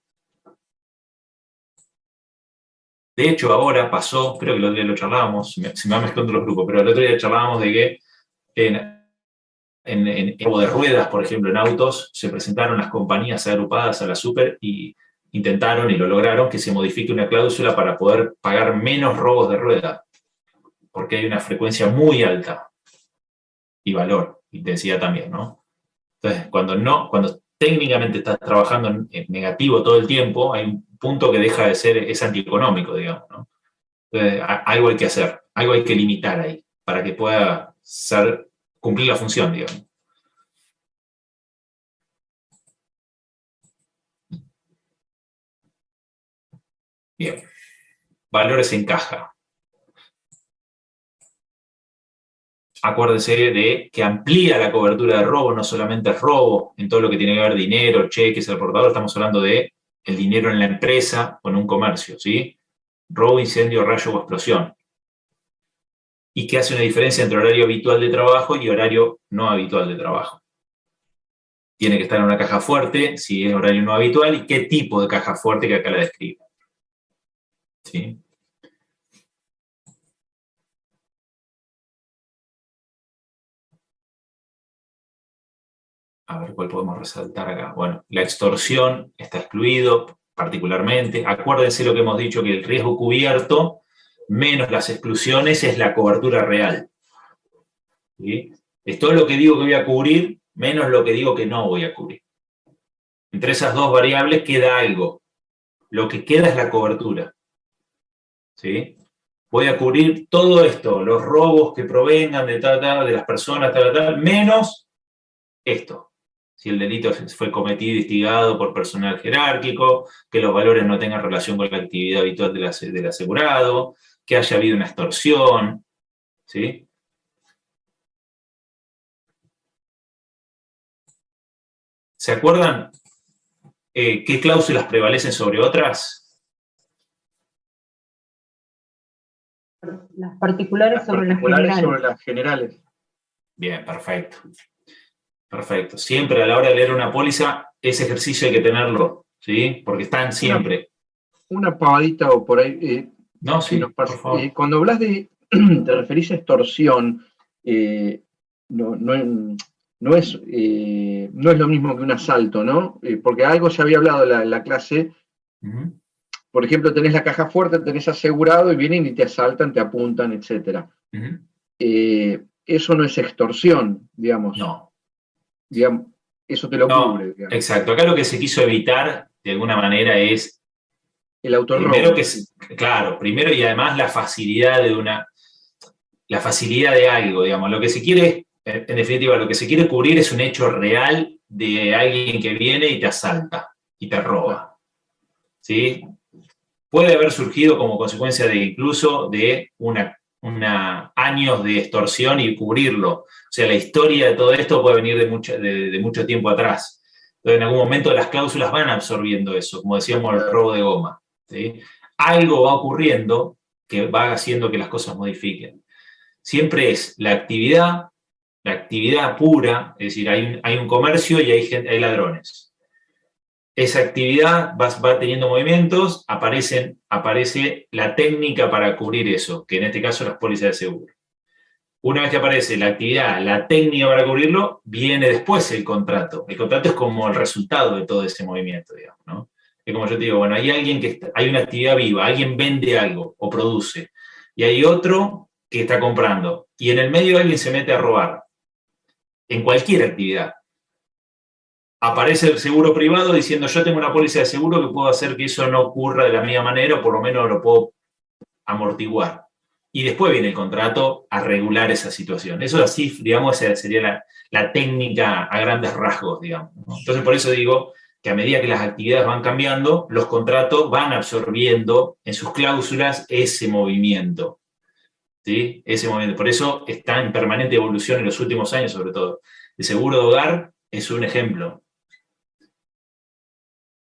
De hecho, ahora pasó, creo que el otro día lo charlábamos, se me va mezclando los grupos, pero el otro día charlábamos de que en robo de ruedas, por ejemplo, en autos, se presentaron las compañías agrupadas a la super y intentaron, y lo lograron, que se modifique una cláusula para poder pagar menos robos de rueda, porque hay una frecuencia muy alta, y valor, intensidad también, ¿no? Entonces, cuando técnicamente estás trabajando en negativo todo el tiempo, hay un punto que deja de ser, es antieconómico, digamos, ¿no? Entonces, algo hay que hacer, algo hay que limitar ahí, para que pueda cumplir la función, digamos. Bien. Valores en caja. Acuérdense de que amplía la cobertura de robo, no solamente es robo, en todo lo que tiene que ver dinero, cheques, el portador, estamos hablando de el dinero en la empresa o en un comercio, ¿sí? Robo, incendio, rayo o explosión. Y que hace una diferencia entre horario habitual de trabajo y horario no habitual de trabajo. Tiene que estar en una caja fuerte, si es horario no habitual, y qué tipo de caja fuerte, que acá la describo. ¿Sí? A ver, ¿cuál podemos resaltar acá? Bueno, la extorsión está excluido particularmente. Acuérdense lo que hemos dicho, que el riesgo cubierto menos las exclusiones es la cobertura real. ¿Sí? Es todo lo que digo que voy a cubrir menos lo que digo que no voy a cubrir. Entre esas dos variables queda algo. Lo que queda es la cobertura. ¿Sí? Voy a cubrir todo esto, los robos que provengan de las personas, menos esto. Si el delito fue cometido y instigado por personal jerárquico, que los valores no tengan relación con la actividad habitual del asegurado, que haya habido una extorsión, ¿sí? ¿Se acuerdan qué cláusulas prevalecen sobre otras? Las particulares sobre las generales. Sobre las generales. Bien, perfecto. Perfecto. Siempre a la hora de leer una póliza, ese ejercicio hay que tenerlo, ¿sí? Porque están siempre. Una pavadita o por ahí. No, sí, por favor. Cuando hablas te referís a extorsión, no es lo mismo que un asalto, ¿no? Porque algo ya había hablado en la clase. Uh-huh. Por ejemplo, tenés la caja fuerte, tenés asegurado y vienen y te asaltan, te apuntan, etc. Uh-huh. Eso no es extorsión, digamos. No. Digamos, eso te lo cubre. Digamos. Exacto. Acá lo que se quiso evitar, de alguna manera, es el autorrobo. Primero y además la facilidad de algo, digamos. Lo que se quiere, en definitiva, lo que se quiere cubrir es un hecho real de alguien que viene y te asalta y te roba. ¿Sí? Puede haber surgido como consecuencia incluso de años de extorsión y cubrirlo. O sea, la historia de todo esto puede venir de mucho tiempo atrás. Entonces, en algún momento las cláusulas van absorbiendo eso, como decíamos, el robo de goma. ¿Sí? Algo va ocurriendo que va haciendo que las cosas modifiquen. Siempre es la actividad pura, es decir, hay un comercio y hay ladrones. Esa actividad va teniendo movimientos, aparece la técnica para cubrir eso, que en este caso las pólizas de seguro. Una vez que aparece la actividad, la técnica para cubrirlo, viene después el contrato. El contrato es como el resultado de todo ese movimiento, digamos, ¿no? Es como yo te digo, bueno, hay una actividad viva, alguien vende algo o produce, y hay otro que está comprando, y en el medio alguien se mete a robar, en cualquier actividad. Aparece el seguro privado diciendo, yo tengo una póliza de seguro que puedo hacer que eso no ocurra de la misma manera, o por lo menos lo puedo amortiguar. Y después viene el contrato a regular esa situación. Eso así, digamos, sería la técnica a grandes rasgos, digamos, ¿no? Entonces, por eso digo que a medida que las actividades van cambiando, los contratos van absorbiendo en sus cláusulas ese movimiento. ¿Sí? Ese movimiento. Por eso está en permanente evolución en los últimos años, sobre todo. El seguro de hogar es un ejemplo.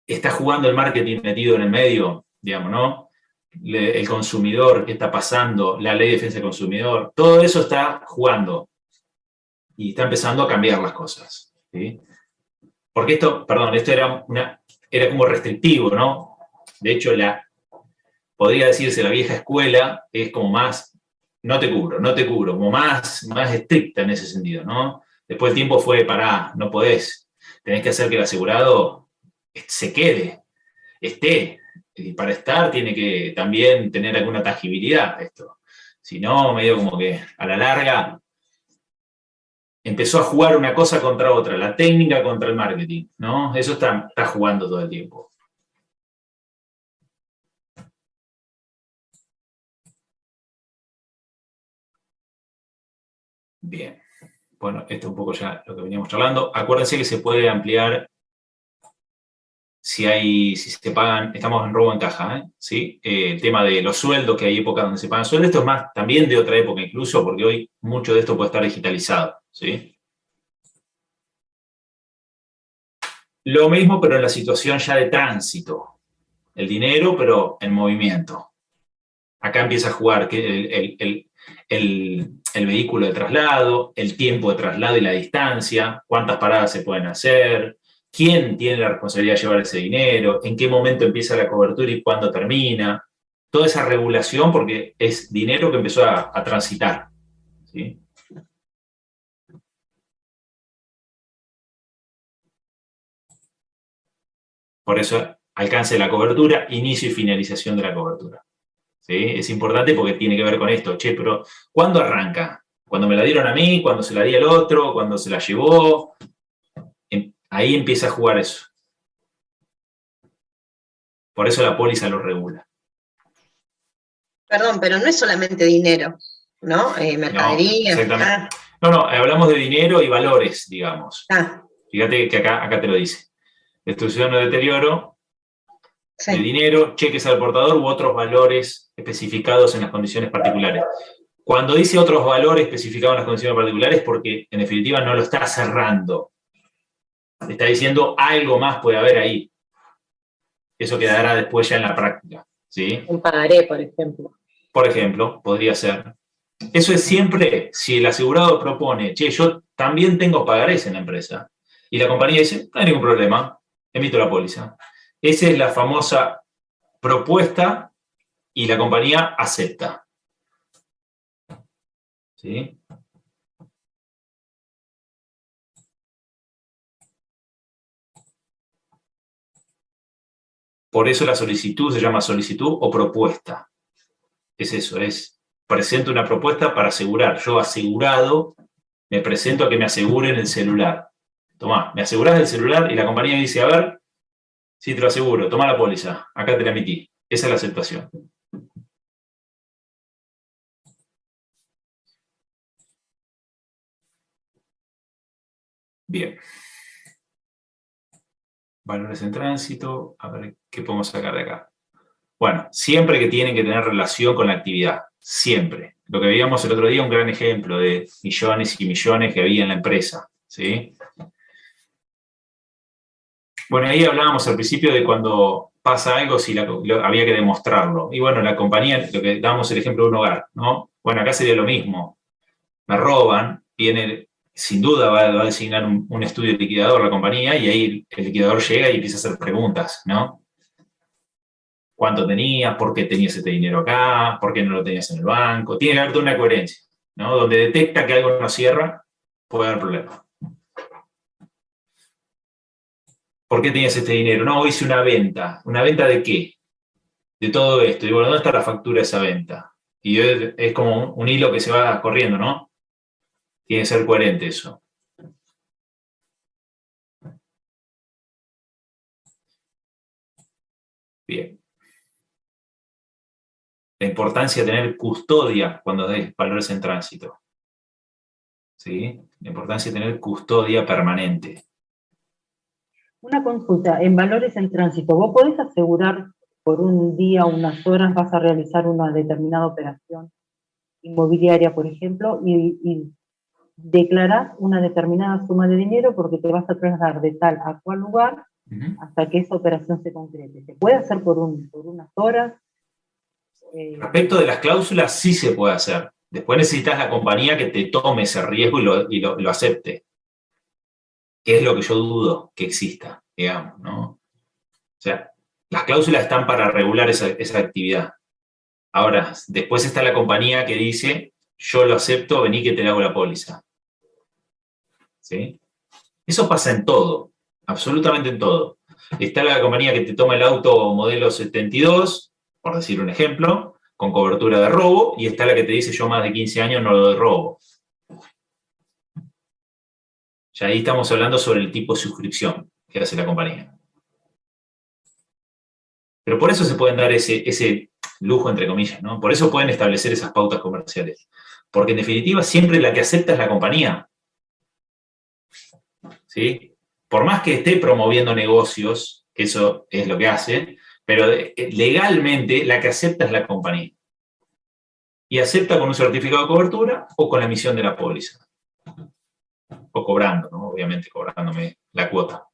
Está jugando el marketing metido en el medio, digamos, ¿no? El consumidor, qué está pasando, la ley de defensa del consumidor, todo eso está jugando y está empezando a cambiar las cosas, ¿sí? Porque esto era como restrictivo, ¿no? De hecho, podría decirse la vieja escuela es como más, no te cubro, como más estricta en ese sentido, ¿no? Después el tiempo fue, no podés, tenés que hacer que el asegurado se quede, esté, y para estar tiene que también tener alguna tangibilidad esto. Si no, medio como que a la larga empezó a jugar una cosa contra otra, la técnica contra el marketing, ¿no? Eso está jugando todo el tiempo. Bien. Bueno, esto es un poco ya lo que veníamos charlando. Acuérdense que se puede ampliar si se pagan, estamos en robo en caja, ¿sí? El tema de los sueldos, que hay épocas donde se pagan sueldos, esto es más también de otra época incluso, porque hoy mucho de esto puede estar digitalizado, ¿sí? Lo mismo, pero en la situación ya de tránsito. El dinero, pero en movimiento. Acá empieza a jugar el vehículo de traslado, el tiempo de traslado y la distancia, cuántas paradas se pueden hacer, quién tiene la responsabilidad de llevar ese dinero, en qué momento empieza la cobertura y cuándo termina. Toda esa regulación, porque es dinero que empezó a transitar, ¿sí? Por eso, alcance de la cobertura, inicio y finalización de la cobertura. ¿Sí? Es importante porque tiene que ver con esto. Che, pero ¿cuándo arranca? ¿Cuando me la dieron a mí? ¿Cuando se la di al otro? ¿Cuando se la llevó? Ahí empieza a jugar eso. Por eso la póliza lo regula. Perdón, pero no es solamente dinero, ¿no? Mercadería. No, exactamente. No, hablamos de dinero y valores, digamos. Fíjate que acá te lo dice. Destrucción o deterioro de dinero, cheques al portador u otros valores especificados en las condiciones particulares. Cuando dice otros valores especificados en las condiciones particulares, porque en definitiva no lo está cerrando. Está diciendo algo más puede haber ahí. Eso quedará después ya en la práctica, ¿sí? Un pagaré, por ejemplo. Por ejemplo, podría ser. Eso es siempre si el asegurado propone, che, yo también tengo pagarés en la empresa. Y la compañía dice, no hay ningún problema, emito la póliza. Esa es la famosa propuesta y la compañía acepta. ¿Sí? Por eso la solicitud se llama solicitud o propuesta. Es eso, presento una propuesta para asegurar. Yo asegurado me presento a que me aseguren el celular. Tomá, me asegurás el celular y la compañía me dice, a ver, sí te lo aseguro, tomá la póliza, acá te la emití. Esa es la aceptación. Bien. Valores en tránsito, a ver qué podemos sacar de acá. Bueno, siempre que tienen que tener relación con la actividad, siempre. Lo que veíamos el otro día, un gran ejemplo de millones y millones que había en la empresa, ¿sí? Bueno, ahí hablábamos al principio de cuando pasa algo, si había que demostrarlo. Y bueno, la compañía, lo que dábamos el ejemplo de un hogar, ¿no? Bueno, acá sería lo mismo. Me roban, sin duda va a designar un estudio liquidador la compañía y ahí el liquidador llega y empieza a hacer preguntas, ¿no? ¿Cuánto tenías? ¿Por qué tenías este dinero acá? ¿Por qué no lo tenías en el banco? Tiene que haber toda una coherencia, ¿no? Donde detecta que algo no cierra, puede haber problemas. ¿Por qué tenías este dinero? No, hice una venta. ¿Una venta de qué? De todo esto. Y bueno, ¿dónde está la factura de esa venta? Y es como un hilo que se va corriendo, ¿no? Tiene que ser coherente eso. Bien. La importancia de tener custodia cuando des valores en tránsito. ¿Sí? La importancia de tener custodia permanente. Una consulta, en valores en tránsito, ¿vos podés asegurar por un día, unas horas, vas a realizar una determinada operación inmobiliaria, por ejemplo, y declarás una determinada suma de dinero porque te vas a trasladar de tal a cual lugar hasta que esa operación se concrete? ¿Se puede hacer por unas horas? Respecto de las cláusulas, sí se puede hacer. Después necesitas la compañía que te tome ese riesgo y lo acepte. Que es lo que yo dudo que exista, digamos, ¿no? O sea, las cláusulas están para regular esa actividad. Ahora, después está la compañía que dice, yo lo acepto, vení que te le hago la póliza. ¿Sí? Eso pasa en todo, absolutamente en todo. Está la compañía que te toma el auto modelo 72, por decir un ejemplo, con cobertura de robo, y está la que te dice, yo más de 15 años no lo doy robo. Ya ahí estamos hablando sobre el tipo de suscripción que hace la compañía. Pero por eso se pueden dar ese lujo, entre comillas, ¿no? Por eso pueden establecer esas pautas comerciales. Porque en definitiva siempre la que acepta es la compañía. ¿Sí? Por más que esté promoviendo negocios, que eso es lo que hace, pero legalmente la que acepta es la compañía. Y acepta con un certificado de cobertura o con la emisión de la póliza. O cobrando, ¿no? Obviamente cobrándome la cuota.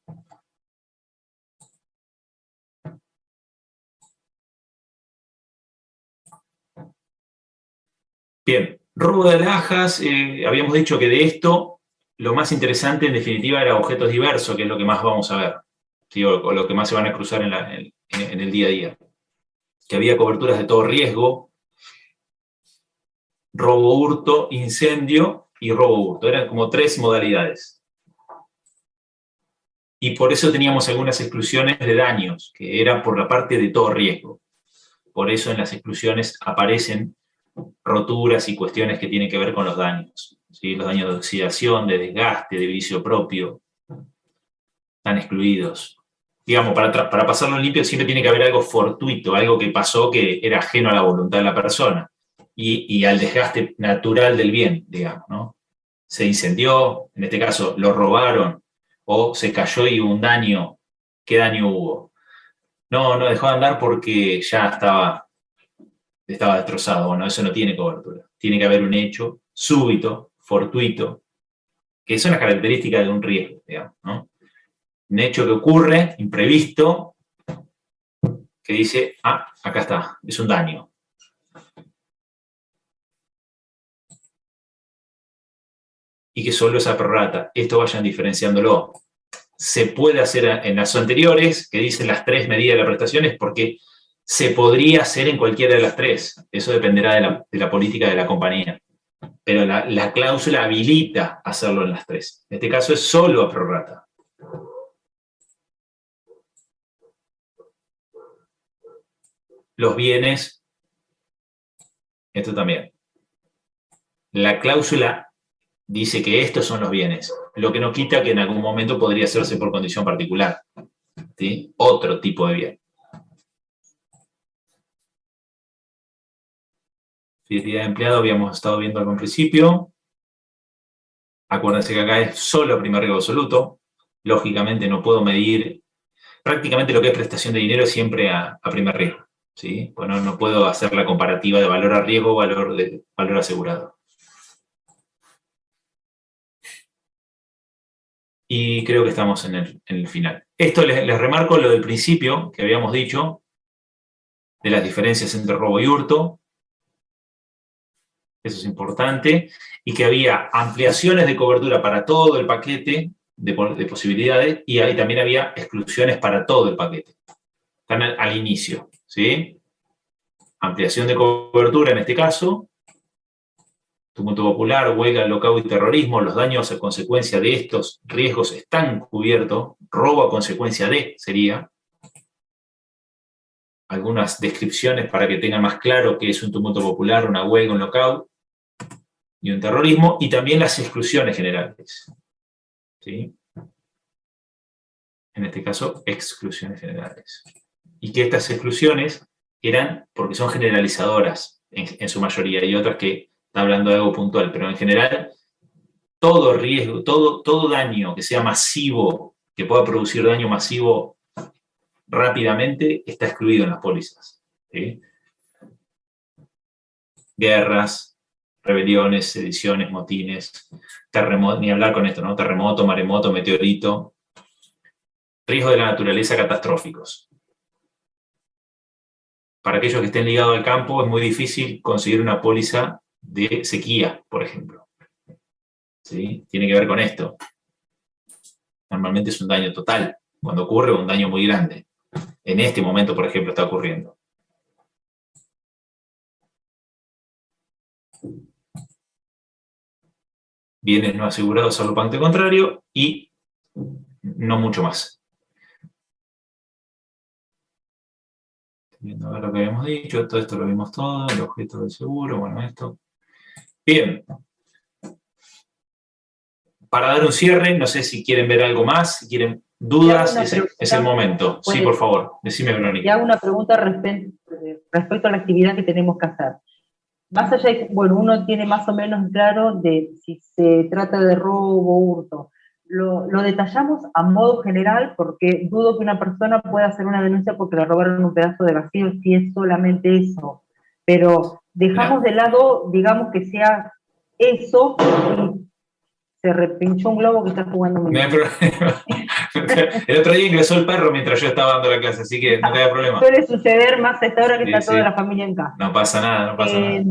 Bien, robo de alhajas, habíamos dicho que de esto lo más interesante en definitiva era objetos diversos, que es lo que más vamos a ver, ¿sí? o lo que más se van a cruzar en el día a día. Que había coberturas de todo riesgo, robo, hurto, incendio y robo, hurto. Eran como 3 modalidades. Y por eso teníamos algunas exclusiones de daños, que eran por la parte de todo riesgo. Por eso en las exclusiones aparecen roturas y cuestiones que tienen que ver con los daños. ¿Sí? Los daños de oxidación, de desgaste, de vicio propio, están excluidos. Digamos, para pasarlo limpio siempre tiene que haber algo fortuito, algo que pasó que era ajeno a la voluntad de la persona y al desgaste natural del bien, digamos, ¿no? Se incendió, en este caso lo robaron, o se cayó y hubo un daño. ¿Qué daño hubo? No dejó de andar porque ya estaba destrozado. Bueno, eso no tiene cobertura. Tiene que haber un hecho súbito, fortuito, que son las características de un riesgo, digamos, ¿no? Un hecho que ocurre, imprevisto, que dice, acá está, es un daño. Y que solo es a prorrata. Esto vayan diferenciándolo. Se puede hacer en las anteriores, que dicen las 3 medidas de las prestaciones, porque se podría hacer en cualquiera de las 3. Eso dependerá de la política de la compañía. Pero la cláusula habilita hacerlo en las 3. En este caso es solo a prorrata. Los bienes, esto también. La cláusula dice que estos son los bienes, lo que no quita que en algún momento podría hacerse por condición particular, ¿sí? Otro tipo de bien. Fidelidad de empleado habíamos estado viendo al principio. Acuérdense que acá es solo primer riesgo absoluto. Lógicamente no puedo medir, prácticamente lo que es prestación de dinero es siempre a primer riesgo, ¿sí? Bueno, no puedo hacer la comparativa de valor a riesgo o valor asegurado. Y creo que estamos en el final. Esto les remarco lo del principio que habíamos dicho, de las diferencias entre robo y hurto. Eso es importante. Y que había ampliaciones de cobertura para todo el paquete de posibilidades y ahí también había exclusiones para todo el paquete. Están al inicio, ¿sí? Ampliación de cobertura en este caso. Tumulto popular, huelga, lockout y terrorismo, los daños a consecuencia de estos riesgos están cubiertos, robo a consecuencia de sería. Algunas descripciones para que tengan más claro qué es un tumulto popular, una huelga, un lockout y un terrorismo, y también las exclusiones generales. ¿Sí? En este caso, exclusiones generales. Y que estas exclusiones eran porque son generalizadoras en su mayoría, y otras que está hablando de algo puntual, pero en general todo riesgo, todo daño que sea masivo que pueda producir daño masivo rápidamente está excluido en las pólizas. ¿Sí? Guerras, rebeliones, sediciones, motines, terremoto, ni hablar con esto, ¿no? Terremoto, maremoto, meteorito, riesgos de la naturaleza catastróficos. Para aquellos que estén ligados al campo es muy difícil conseguir una póliza de sequía, por ejemplo. ¿Sí? Tiene que ver con esto. Normalmente es un daño total. Cuando ocurre, un daño muy grande. En este momento, por ejemplo, está ocurriendo. Bienes no asegurados salvo pacto contrario y no mucho más. Viendo a ver lo que habíamos dicho, todo esto lo vimos todo, el objeto del seguro, bueno, esto. Bien. Para dar un cierre, no sé si quieren ver algo más, si quieren dudas, es el momento. Sí, por favor, decime, Verónica. Y hago una pregunta respecto a la actividad que tenemos que hacer. Más allá de, bueno, uno tiene más o menos claro de si se trata de robo o hurto. Lo detallamos a modo general porque dudo que una persona pueda hacer una denuncia porque le robaron un pedazo de vacío si es solamente eso. Pero dejamos de lado, digamos que sea eso y se repinchó un globo que está jugando mi hijo. El otro día ingresó el perro mientras yo estaba dando la clase, así que no te da problema. Suele suceder más a esta hora que Sí, está toda sí. la familia en casa. No pasa nada, no pasa nada.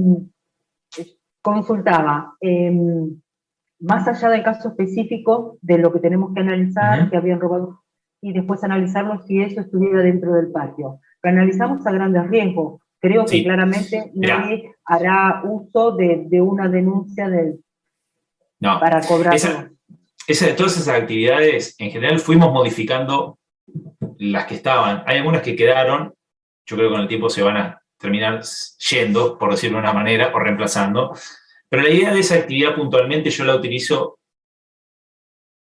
Consultaba, más allá del caso específico de lo que tenemos que analizar, que habían robado, y después analizarlo si eso estuviera dentro del patio. Lo analizamos a grandes riesgos. Creo que claramente nadie hará uso de una denuncia para cobrar. Todas esas actividades, en general, fuimos modificando las que estaban. Hay algunas que quedaron, yo creo que con el tiempo se van a terminar yendo, por decirlo de una manera, o reemplazando. Pero la idea de esa actividad puntualmente yo la utilizo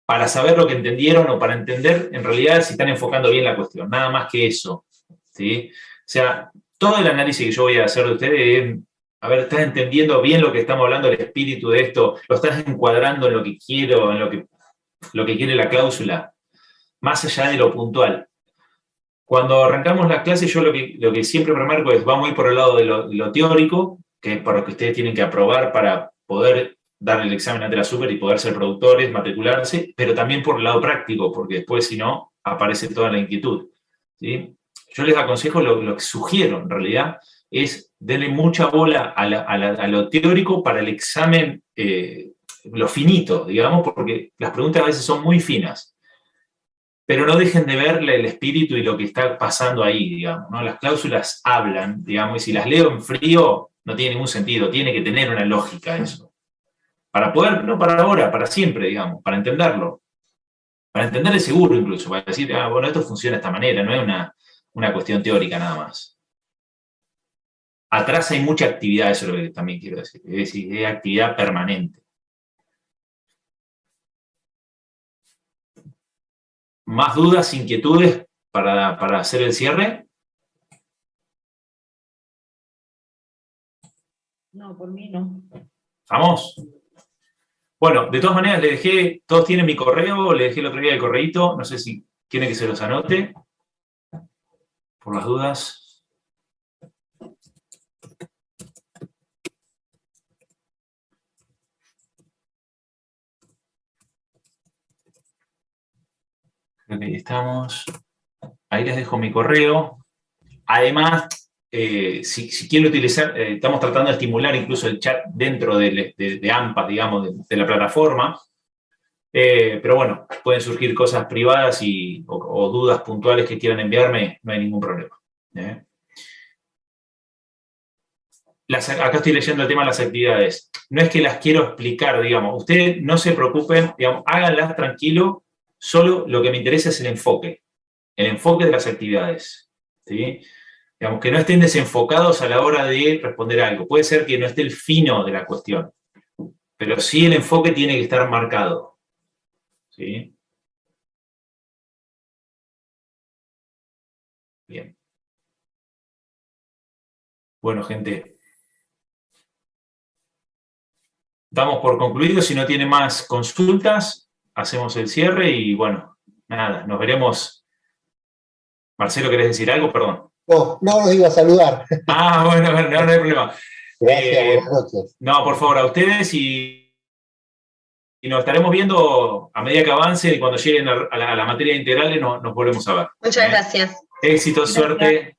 para saber lo que entendieron o para entender en realidad si están enfocando bien la cuestión, nada más que eso. ¿Sí? O sea, todo el análisis que yo voy a hacer de ustedes es, a ver, ¿estás entendiendo bien lo que estamos hablando, el espíritu de esto? ¿Lo estás encuadrando en lo que quiero, en lo que quiere la cláusula? Más allá de lo puntual. Cuando arrancamos las clases, yo lo que siempre remarco es, vamos a ir por el lado de lo teórico, que es para lo que ustedes tienen que aprobar para poder dar el examen ante la super y poder ser productores, matricularse, pero también por el lado práctico, porque después, si no, aparece toda la inquietud. ¿Sí? Yo les aconsejo, lo que sugiero en realidad, es denle mucha bola a lo teórico para el examen, lo finito, digamos, porque las preguntas a veces son muy finas. Pero no dejen de verle el espíritu y lo que está pasando ahí, digamos, ¿no? Las cláusulas hablan, digamos, y si las leo en frío, no tiene ningún sentido, tiene que tener una lógica eso. Para poder, no para ahora, para siempre, digamos, para entenderlo. Para entender el seguro incluso, para decir, bueno, esto funciona de esta manera, no es una cuestión teórica nada más. Atrás hay mucha actividad, eso es lo que también quiero decir, es decir, es actividad permanente. ¿Más dudas, inquietudes para hacer el cierre? No, por mí no. ¿Vamos? Bueno, de todas maneras, les dejé, todos tienen mi correo, les dejé el otro día el correíto, no sé si quieren que se los anote, por las dudas. Creo que ahí estamos. Ahí les dejo mi correo. Además, si quieren utilizar, estamos tratando de estimular incluso el chat dentro de AMPA, digamos, de la plataforma. Pero bueno, pueden surgir cosas privadas o dudas puntuales que quieran enviarme, no hay ningún problema. Acá estoy leyendo el tema de las actividades. No es que las quiero explicar, digamos. Ustedes no se preocupen, digamos, háganlas tranquilo. Solo lo que me interesa es el enfoque de las actividades. ¿Sí? Digamos, que no estén desenfocados a la hora de responder algo. Puede ser que no esté el fino de la cuestión, pero sí el enfoque tiene que estar marcado. ¿Sí? Bien. Bueno, gente. Damos por concluido. Si no tiene más consultas, hacemos el cierre y bueno, nada, nos veremos. Marcelo, ¿querés decir algo? Perdón. No, los iba a saludar. Bueno, no hay problema. Gracias, buenas noches. No, por favor, a ustedes y nos estaremos viendo a medida que avance y cuando lleguen a la materia integral nos volvemos a ver. Muchas gracias. Éxito, suerte.